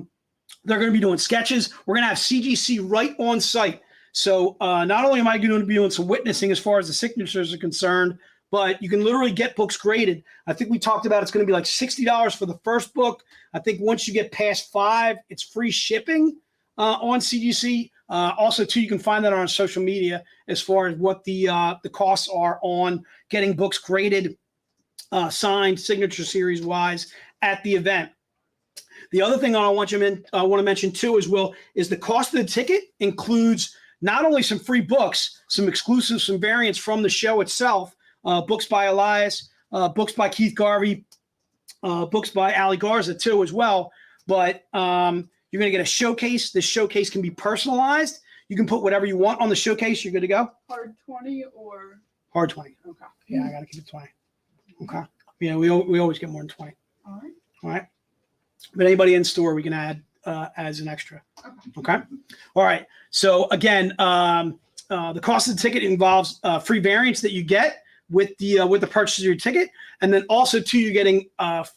going to be doing sketches. We're going to have CGC right on site. So not only am I going to be doing some witnessing as far as the signatures are concerned, but you can literally get books graded. I think we talked about it's going to be like $60 for the first book. I think once you get past 5, it's free shipping on CGC. Also, too, you can find that on our social media as far as what the costs are on getting books graded, signed, signature series wise at the event. The other thing I want to mention too as well is the cost of the ticket includes not only some free books, some exclusive, some variants from the show itself, books by Elias, books by Keith Garvey, books by Ali Garza too as well. But you're going to get a showcase. This showcase can be personalized. You can put whatever you want on the showcase. You're good to go. Hard 20 or Hard 20. okay. Yeah, I got to keep it 20. Okay. Yeah, we always get more than 20. All right. All right. But anybody in store, we can add as an extra. Okay. All right. So again, the cost of the ticket involves free variants that you get with the purchase of your ticket, and then also too, you're getting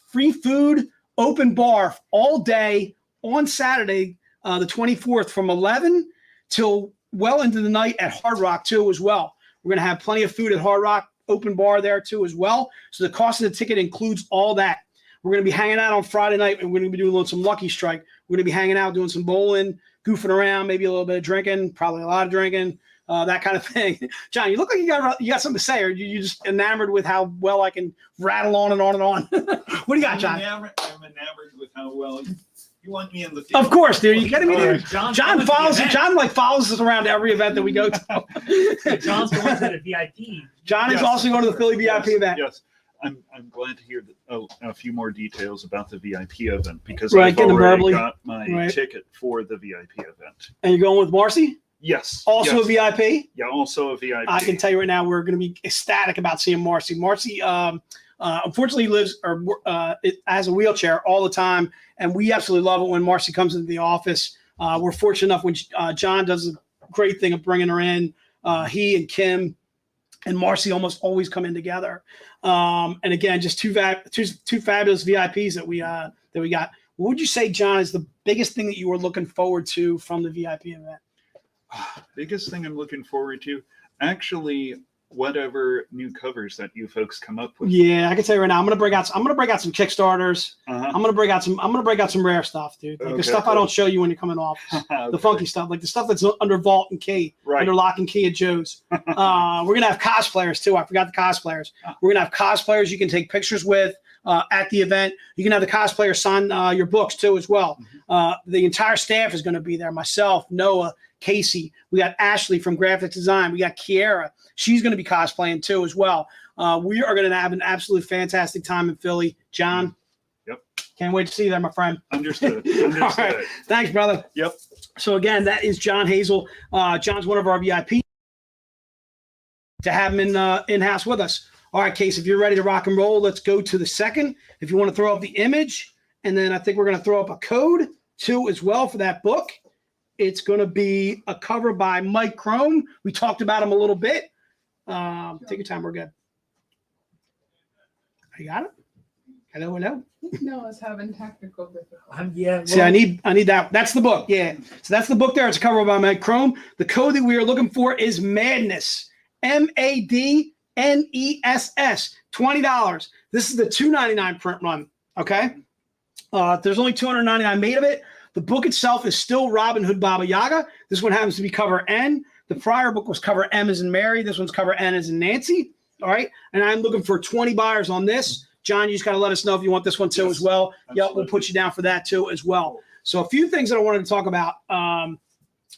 free food, open bar all day on Saturday, the 24th, from 11 till well into the night at Hard Rock too as well. We're going to have plenty of food at Hard Rock, open bar there too as well. So the cost of the ticket includes all that. We're going to be hanging out on Friday night, and we're going to be doing some Lucky Strike. We're going to be hanging out, doing some bowling, goofing around, maybe a little bit of drinking, probably a lot of drinking, that kind of thing. John, you look like you got something to say, or you just enamored with how well I can rattle on and on and on. What do you got, John? I'm enamored with how well you want me in the field. Of course, dude. You kidding me, dude? John follows us around every event that we go to. John's going to the VIP. John is also going to the Philly VIP event. Yes. I'm glad to hear a few more details about the VIP event, because Right, I've getting already verbally. got my Right. ticket for the VIP event. And you're going with Marcy? Yes. Also yes. a VIP? Yeah, also a VIP. I can tell you right now, we're going to be ecstatic about seeing Marcy. Marcy, unfortunately, lives has a wheelchair all the time, and we absolutely love it when Marcy comes into the office. We're fortunate enough when John does a great thing of bringing her in. He and Kim and Marcy almost always come in together. And again, just two fabulous VIPs that we got. What would you say, John, is the biggest thing that you were looking forward to from the VIP event? Biggest thing I'm looking forward to, actually, whatever new covers that you folks come up with. Yeah, I can tell you right now. I'm gonna break out some Kickstarters. Uh-huh. I'm gonna break out some rare stuff, dude. Like the Okay, stuff I cool. don't show you when you come in office. The funky stuff, like the stuff that's under vault and key, Right. under lock and key at Joe's. We're gonna have cosplayers too. I forgot the cosplayers. We're gonna have cosplayers you can take pictures with at the event. You can have the cosplayers sign your books too as well. The entire staff is gonna be there. Myself, Noah, Casey. We got Ashley from graphic design. We got Kiera. She's going to be cosplaying too as well. We are going to have an absolute fantastic time in Philly. John. Yep. Can't wait to see you there, my friend. Understood. All right. Thanks, brother. Yep. So again, that is John Hazel. John's one of our VIP. To have him in-house with us. All right, Case, if you're ready to rock and roll, let's go to the second. If you want to throw up the image, and then I think we're going to throw up a code too as well for that book. It's going to be a cover by Mike Chrome. We talked about him a little bit. Take your time. We're good. You got it? Hello. No, it's having technical difficulties. Yeah. See, I need that. That's the book. Yeah. So that's the book there. It's a cover by Mike Chrome. The code that we are looking for is Madness. MADNESS. $20. This is the $2.99 print run. Okay. There's only 299 made of it. The book itself is still Robin Hood Baba Yaga. This one happens to be cover N. The prior book was cover M as in Mary. This one's cover N as in Nancy. All right. And I'm looking for 20 buyers on this. John, you just got to let us know if you want this one too as well. Yep, we'll put you down for that too as well. So a few things that I wanted to talk about.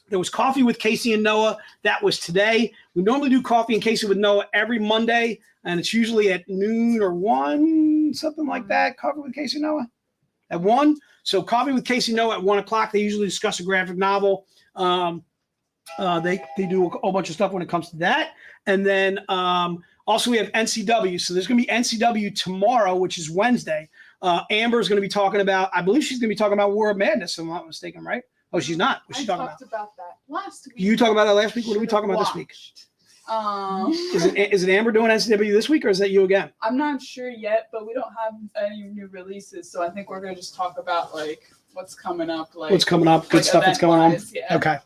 There was Coffee with Casey and Noah. That was today. We normally do Coffee and Casey with Noah every Monday, and it's usually at noon or 1, something like that. Coffee with Casey and Noah at 1. So Coffee with Casey and Noah at 1 o'clock. They usually discuss a graphic novel. They do a whole bunch of stuff when it comes to that. And then also we have NCW. So there's going to be NCW tomorrow, which is Wednesday. Amber is going to be talking about, I believe she's going to be talking about War of Madness, if I'm not mistaken, right? Oh, she's not. What's she talking about? I talked about that last week. You talked about that last week? What are we talking about this week? Is it Amber doing NCW this week, or is that you again? I'm not sure yet, but we don't have any new releases, so I think we're going to just talk about like what's coming up. Like What's coming up? Good like stuff that's going on? Yeah.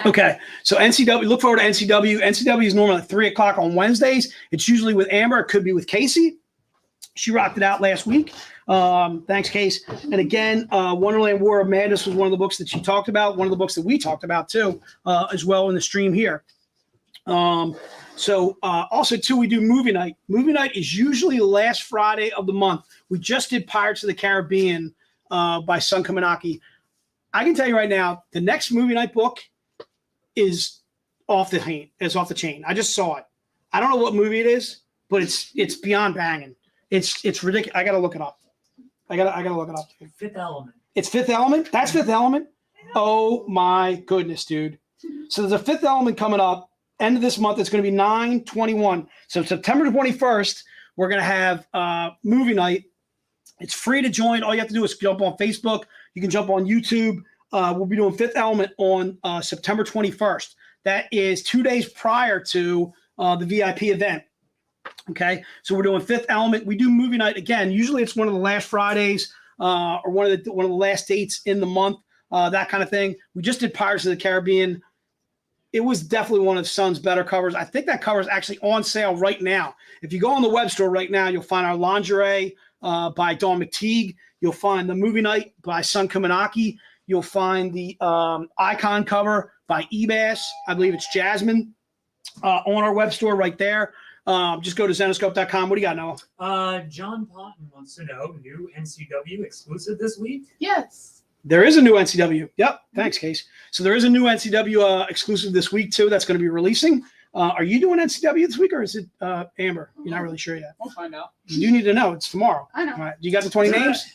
Okay. So NCW, look forward to NCW. NCW is normally at 3 o'clock on Wednesdays. It's usually with Amber. It could be with Casey. She rocked it out last week. Thanks, Case. And again, Wonderland War of Madness was one of the books that she talked about, one of the books that we talked about too, as well in the stream here. Also too, we do movie night. Movie night is usually the last Friday of the month. We just did Pirates of the Caribbean by Sun Kaminaki. I can tell you right now, the next movie night book is off the chain. I just saw it. I don't know what movie it is, but it's beyond banging. It's ridiculous. I gotta look it up. I gotta look it up. Fifth Element. It's Fifth Element. That's Fifth Element. Oh my goodness, dude. So there's a Fifth Element coming up. End of this month. It's going to be 9/21. So September 21st, we're going to have movie night. It's free to join. All you have to do is jump on Facebook. You can jump on YouTube. We'll be doing Fifth Element on September 21st. That is 2 days prior to the VIP event. Okay, so we're doing Fifth Element. We do movie night again. Usually it's one of the last Fridays or one of the last dates in the month. That kind of thing. We just did Pirates of the Caribbean. It was definitely one of Sun's better covers. I think that cover is actually on sale right now. If you go on the web store right now, you'll find our lingerie by Dawn McTeague. You'll find the movie night by Sun Kaminaki. You'll find the icon cover by Ebass. I believe it's Jasmine on our web store right there. Just go to Zenoscope.com. What do you got, Noah? John Potton wants to know, new NCW exclusive this week? Yes. There is a new NCW. Yep. Thanks, Case. So there is a new NCW exclusive this week, too, that's going to be releasing. Are you doing NCW this week, or is it Amber? You're not really sure yet. We'll find out. You need to know. It's tomorrow. I know. All right. You got the 20 names?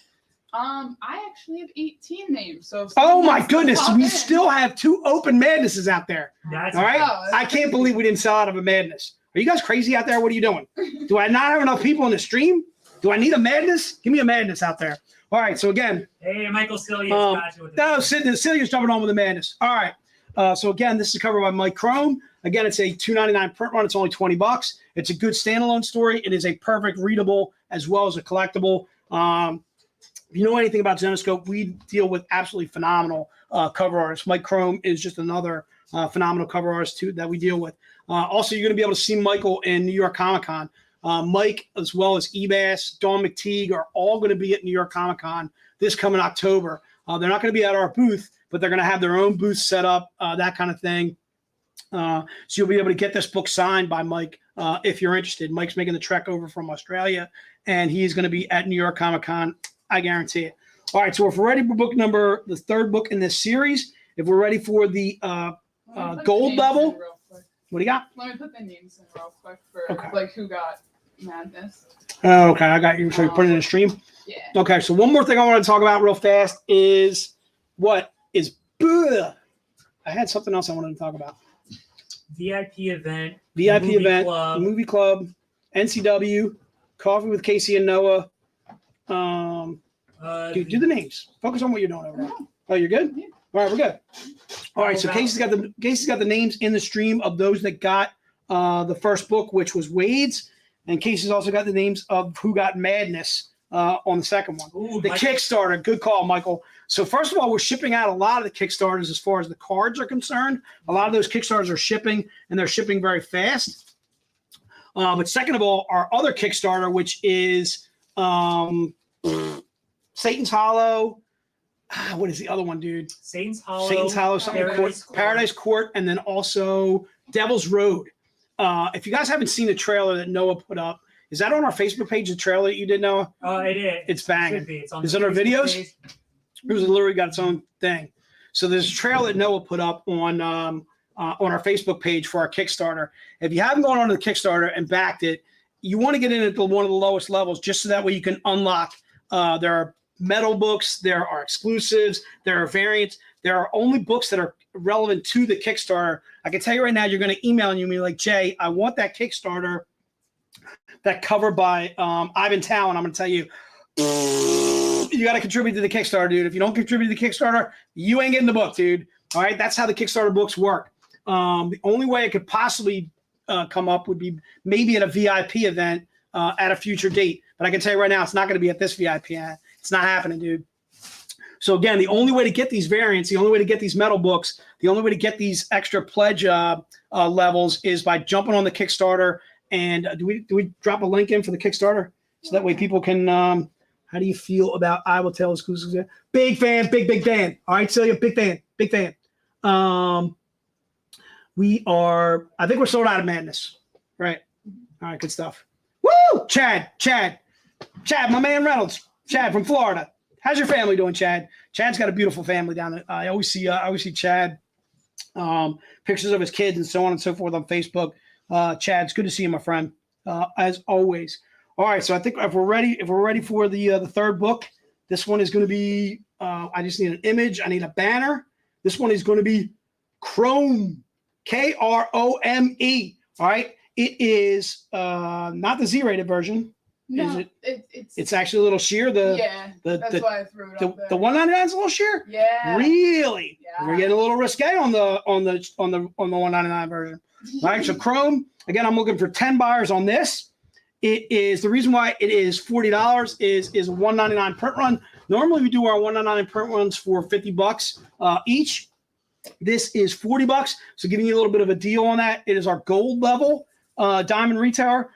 I actually have 18 names. So if Oh, someone my wants to goodness. pop We in- still have 2 open madnesses out there. That's All right. Oh, I can't believe we didn't sell out of a madness. Are you guys crazy out there? What are you doing? Do I not have enough people in the stream? Do I need a madness? Give me a madness out there. All right. So again, Hey, Michael Cillian's got you with the no, Celia's jumping on with the madness. All right. So again, this is covered by Mike Chrome. Again, it's a $2.99 print run. It's only $20. It's a good standalone story. It is a perfect readable as well as a collectible. If you know anything about Zenoscope, we deal with absolutely phenomenal cover artists. Mike Chrome is just another phenomenal cover artists too that we deal with. Also, you're going to be able to see Michael in New York Comic Con. Mike, as well as Ebass, Dawn McTeague, are all going to be at New York Comic Con this coming October. They're not going to be at our booth, but they're going to have their own booth set up, that kind of thing. So you'll be able to get this book signed by Mike if you're interested. Mike's making the trek over from Australia, and he's going to be at New York Comic Con. I guarantee it. All right, so if we're ready for the third book in this series, if we're ready for the gold level, what do you got? Let me put the names in real quick for who got Madness. Oh, okay, I got you. So you put it in a stream? Yeah. Okay, so one more thing I want to talk about real fast is I had something else I wanted to talk about. VIP event. Club. Movie club, NCW, Coffee with Casey and Noah. Do the names. Focus on what you're doing over there. Oh, you're good? Yeah. All right, we're good. All right, so Casey's got the names in the stream of those that got the first book, which was Wade's, and Casey's also got the names of who got Madness on the second one. Ooh, the Kickstarter. Good call, Michael. So first of all, we're shipping out a lot of the Kickstarters as far as the cards are concerned. A lot of those Kickstarters are shipping, and they're shipping very fast. But second of all, our other Kickstarter, which is Satan's Hollow. What is the other one, dude? Satan's Hollow, Paradise Court, and then also Devil's Road. If you guys haven't seen the trailer that Noah put up, is that on our Facebook page, the trailer that you did, Noah? It is. It's banging. Is it on our videos? Page. It was literally got its own thing. So there's a trailer that Noah put up on our Facebook page for our Kickstarter. If you haven't gone on to the Kickstarter and backed it, you want to get in at one of the lowest levels just so that way you can unlock. There are metal books, there are exclusives, there are variants. There are only books that are relevant to the Kickstarter. I can tell you right now, you're going to email you and be like, Jay, I want that Kickstarter, that cover by Ivan Tao, and I'm going to tell you, you got to contribute to the Kickstarter, dude. If you don't contribute to the Kickstarter, you ain't getting the book, dude. All right, that's how the Kickstarter books work. The only way it could possibly come up would be maybe at a VIP event at a future date. But I can tell you right now, it's not going to be at this VIP event. It's not happening, dude. So again, the only way to get these variants, the only way to get these metal books, the only way to get these extra pledge levels is by jumping on the Kickstarter. And do we drop a link in for the Kickstarter so that way people can? How do you feel about I Will Tell exclusives? Big fan, big fan. All right, Celia, big fan. We are. I think we're sold out of Madness. Right. All right, good stuff. Woo! Chad, my man Reynolds. Chad from Florida. How's your family doing, Chad? Chad's got a beautiful family down there. I always see Chad, pictures of his kids and so on and so forth on Facebook. Chad, it's good to see you, my friend, as always. All right, so I think if we're ready for the third book, this one is going to be. I just need an image. I need a banner. This one is going to be Chrome, Krome. All right, it is not the Z-rated version. No, is it? It's actually a little sheer. That's why I threw it up there. The 199 is a little sheer. Yeah. Really? Yeah. We're getting a little risque on the 199 version. All right. So Chrome. Again, I'm looking for 10 buyers on this. It is the reason why it is $40 is a 199 print run. Normally we do our 199 print runs for $50 each. This is $40. So giving you a little bit of a deal on that. It is our gold level Diamond Retailer.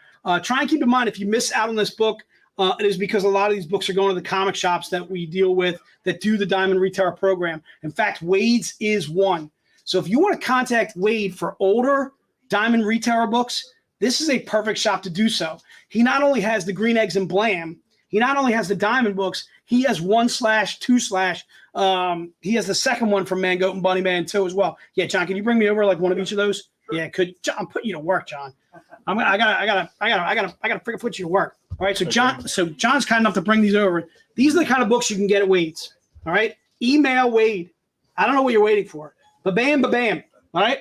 Try and keep in mind if you miss out on this book, it is because a lot of these books are going to the comic shops that we deal with that do the Diamond Retailer program. In fact, Wade's is one. So if you want to contact Wade for older Diamond Retailer books, this is a perfect shop to do so. He not only has the Green Eggs and Blam, he not only has the Diamond books, he has 1/2/. He has the second one from Man, Goat, and Bunny Man too as well. Yeah, John, can you bring me over like one of each of those? Sure. Yeah, could John? I'm putting you to work, John. I gotta freaking put you to work. All right, so John's kind enough to bring these over. These are the kind of books you can get at Wade's. All right, email Wade. I don't know what you're waiting for. Ba-bam. All right,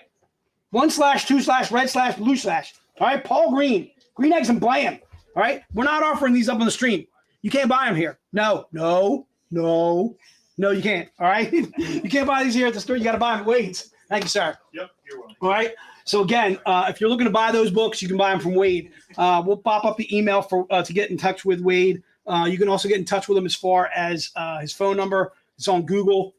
1/2/red/blue/. All right, Paul Green, Green Eggs and Blam. All right, we're not offering these up on the stream. You can't buy them here. No, you can't. All right, you can't buy these here at the store. You got to buy them at Wade's. Thank you, sir. Yep, you're welcome. All right. So again, if you're looking to buy those books, you can buy them from Wade. We'll pop up the email to get in touch with Wade. You can also get in touch with him as far as his phone number. It's on Google.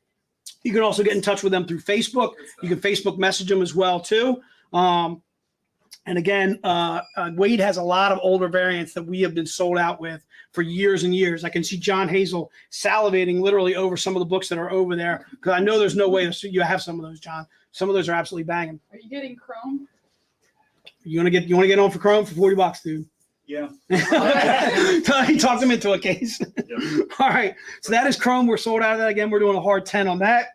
You can also get in touch with them through Facebook. You can Facebook message them as well too. And again, Wade has a lot of older variants that we have been sold out with for years and years. I can see John Hazel salivating literally over some of the books that are over there because I know there's no way you have some of those, John. Some of those are absolutely banging. Are you getting Chrome? You want to get on for Chrome for $40, dude? Yeah. He talked him into a case. Yeah. All right. So that is Chrome. We're sold out of that. Again, we're doing a hard 10 on that.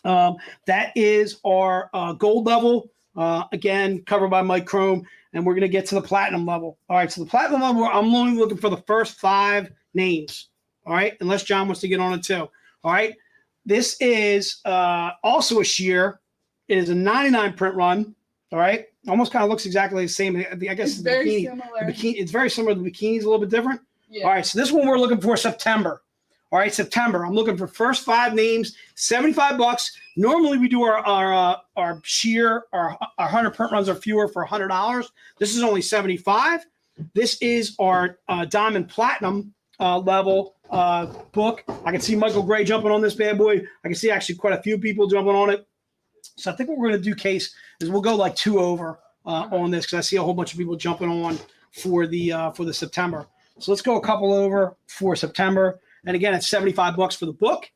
That is our gold level. Again, covered by Mike Chrome. And we're going to get to the platinum level. All right. So the platinum level, I'm only looking for the first 5 names. All right. Unless John wants to get on it too. All right. This is also a sheer. It is a 99 print run. All right. Almost kind of looks exactly the same. I guess It's very similar. It's very similar. The bikini's a little bit different. Yeah. All right. So this one we're looking for September. All right. September. I'm looking for first 5 names, $75. Normally we do our sheer, our 100 print runs or fewer for $100. This is only 75. This is our diamond platinum level book. I can see Michael Gray jumping on this bad boy. I can see actually quite a few people jumping on it. So I think what we're going to do, Case, is we'll go like 2 over on this because I see a whole bunch of people jumping on for the September. So let's go a couple over for September. And again, it's $75 for the book.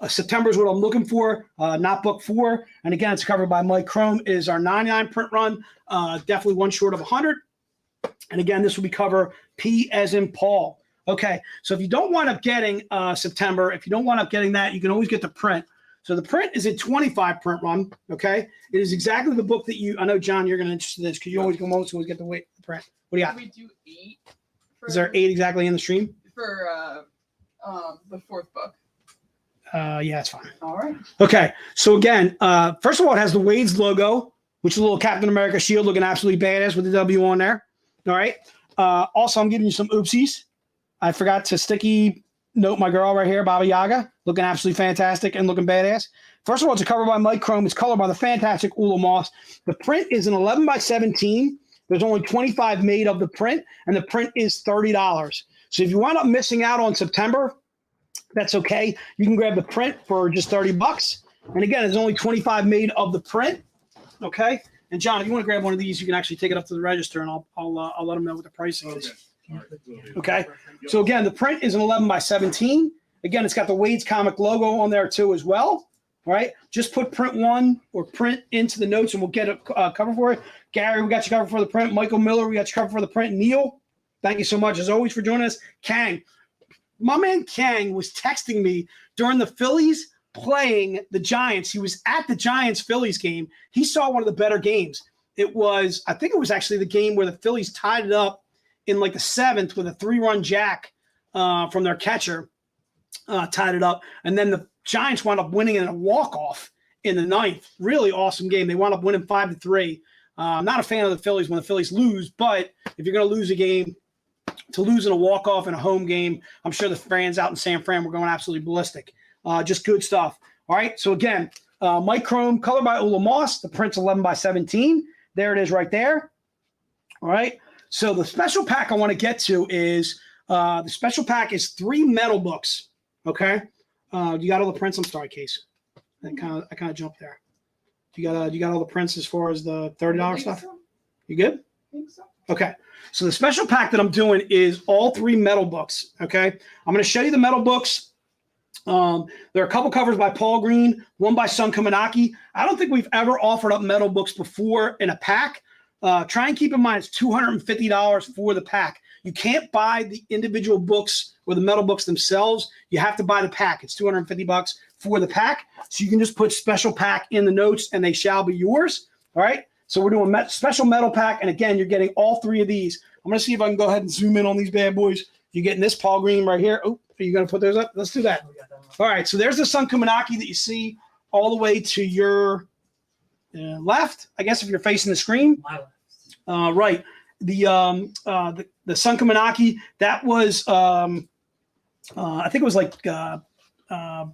September is what I'm looking for, not book 4. And again, it's covered by Mike Chrome. It is our 99 print run, definitely one short of 100. And again, this will be cover P as in Paul. Okay, so if you don't wind up getting September, if you don't wind up getting that, you can always get the print. So the print is a 25 print run, okay? It is exactly the book that I know, John, you're going to interest in this because you always always get the print. What do you got? We do 8. Is there 8 exactly in the stream? For the 4th book. Yeah, it's fine. All right. Okay, so again, first of all, it has the Wade's logo, which is a little Captain America shield looking absolutely badass with the W on there. All right. Also, I'm giving you some oopsies. I forgot to sticky note my girl right here, Baba Yaga, looking absolutely fantastic and looking badass. First of all, it's a cover by Mike Chrome. It's colored by the fantastic Ula Moss. The print is an 11 by 17. There's only 25 made of the print, and the print is $30. So if you wind up missing out on September, that's okay. You can grab the print for just $30. And again, there's only 25 made of the print. Okay. And John, if you want to grab one of these, you can actually take it up to the register, and I'll let them know what the pricing is. Okay. So again, the print is an 11 by 17. Again, it's got the Wade's comic logo on there too as well. All right. Just put print 1 or print into the notes, and we'll get a cover for it. Gary, we got you covered for the print. Michael Miller, we got you covered for the print. Neil, thank you so much as always for joining us. Kang, my man Kang was texting me during the Phillies playing the Giants. He was at the Giants-Phillies game. He saw one of the better games. I think it was actually the game where the Phillies tied it up in like the 7th with a 3-run jack from their catcher, tied it up. And then the Giants wound up winning in a walk-off in the 9th. Really awesome game. They wound up winning 5-3. I'm not a fan of the Phillies when the Phillies lose, but if you're going to lose a game, to lose in a walk-off in a home game, I'm sure the fans out in San Fran were going absolutely ballistic. Just good stuff. All right. So again, Mike Chrome, colored by Ula Moss. The print's 11 by 17. There it is right there. All right. So the special pack I want to get to is the special pack is 3 metal books. Okay. You got all the prints? I'm sorry, Case. I kind of jumped there. You got all the prints as far as the $30 stuff? So. You good? I think so. Okay. So the special pack that I'm doing is all 3 metal books. Okay. I'm going to show you the metal books. There are a couple covers by Paul Green, one by Sun Kaminaki. I don't think we've ever offered up metal books before in a pack. Try and keep in mind it's $250 for the pack. You can't buy the individual books or the metal books themselves. You have to buy the pack. It's $250 for the pack. So you can just put special pack in the notes and they shall be yours. All right. So we're doing special metal pack. And again, you're getting all 3 of these. I'm going to see if I can go ahead and zoom in on these bad boys. You're getting this Paul Green right here. Oh, are you going to put those up? Let's do that. All right. So there's the Sun Kaminaki that you see all the way to your left, I guess, if you're facing the screen. My left. Right. The Sun Kaminaki, that was, I think it was like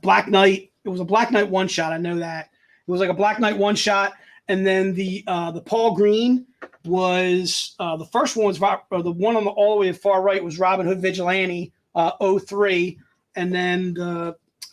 Black Knight. It was a Black Knight one shot. I know that. It was like a Black Knight one shot. And then the Paul Green was the first one was the one on the all the way far right was Robin Hood Vigilante 03, and then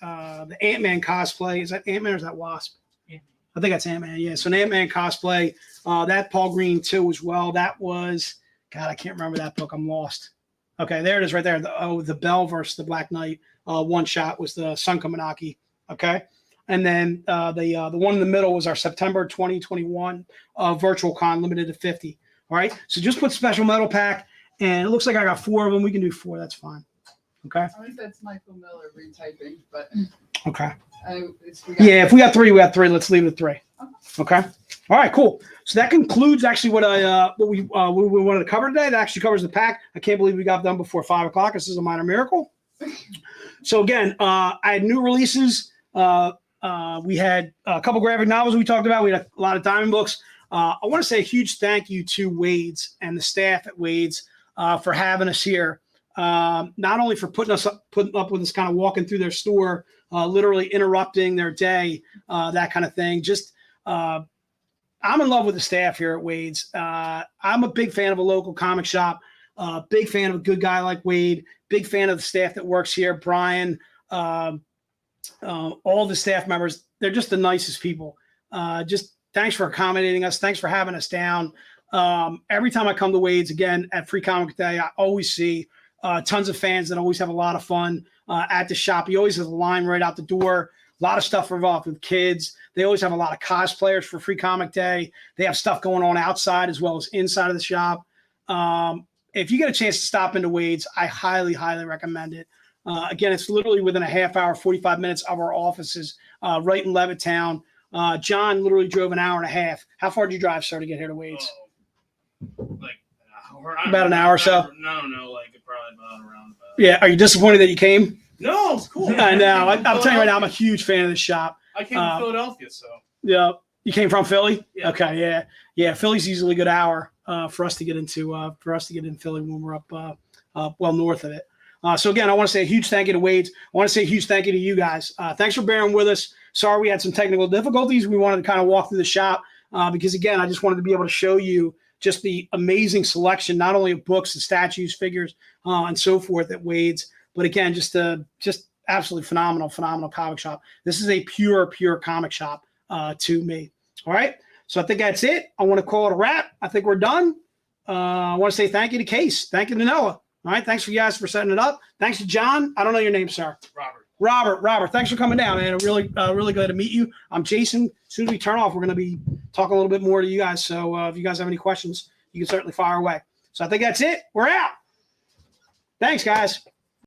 the Ant-Man cosplay. Is that Ant-Man or is that Wasp? Ant-Man. I think that's Ant-Man. Yeah. So an Ant-Man cosplay. That Paul Green too as well. That was God. I can't remember that book. I'm lost. Okay, there it is right there. The Bell versus the Black Knight. One shot was the Sun Kaminaki. Okay. And then the one in the middle was our September 2021 Virtual Con limited to 50. All right. So just put special metal pack, and it looks like I got 4 of them. We can do 4. That's fine. Okay. I think that's Michael Miller retyping, but Okay. yeah, If we got 3, we got 3. Let's leave it at 3. Okay. All right. Cool. So that concludes actually what we wanted to cover today. That actually covers the pack. I can't believe we got done before 5 o'clock. This is a minor miracle. So again, I had new releases. We had a couple graphic novels we talked about. We had a lot of diamond books. I want to say a huge thank you to Wade's and the staff at Wade's for having us here. Not only for putting up with us kind of walking through their store, literally interrupting their day, that kind of thing. Just I'm in love with the staff here at Wade's. I'm a big fan of a local comic shop. Big fan of a good guy like Wade. Big fan of the staff that works here. Brian, all the staff members. They're just the nicest people. Just thanks for accommodating us. Thanks for having us down. Every time I come to Wade's again at Free Comic Day, I always see tons of fans that always have a lot of fun at the shop. He always has a line right out the door. A lot of stuff involved with kids. They always have a lot of cosplayers for Free Comic Day. They have stuff going on outside as well as inside of the shop. If you get a chance to stop into Wade's, I highly, highly recommend it. Again, it's literally within a half hour, 45 minutes of our offices right in Levittown. John literally drove an hour and a half. How far did you drive, sir, to get here to Wade's? Like an hour. About an hour or so? No, like probably around. Yeah. Are you disappointed that you came? No, it's cool. I know. I'm telling you right now, I'm a huge fan of the shop. I came from Philadelphia, so. Yeah. You came from Philly? Yeah. Okay. Yeah. Yeah. Philly's usually a good hour for us to get into Philly when we're up well north of it. So again, I want to say a huge thank you to Wade's. I want to say a huge thank you to you guys. Thanks for bearing with us. Sorry we had some technical difficulties. We wanted to kind of walk through the shop because again, I just wanted to be able to show you just the amazing selection, not only of books and statues, figures, and so forth at Wade's, but again, just absolutely phenomenal comic shop. This is a pure comic shop to me. All right. So I think that's it. I want to call it a wrap. I think we're done. I want to say thank you to Case. Thank you to Noah. All right. Thanks for you guys for setting it up. Thanks to John. I don't know your name, sir. Robert. Thanks for coming down, man. Really glad to meet you. I'm Jason. As soon as we turn off, we're going to be talking a little bit more to you guys. So if you guys have any questions, you can certainly fire away. So I think that's it. We're out. Thanks, guys.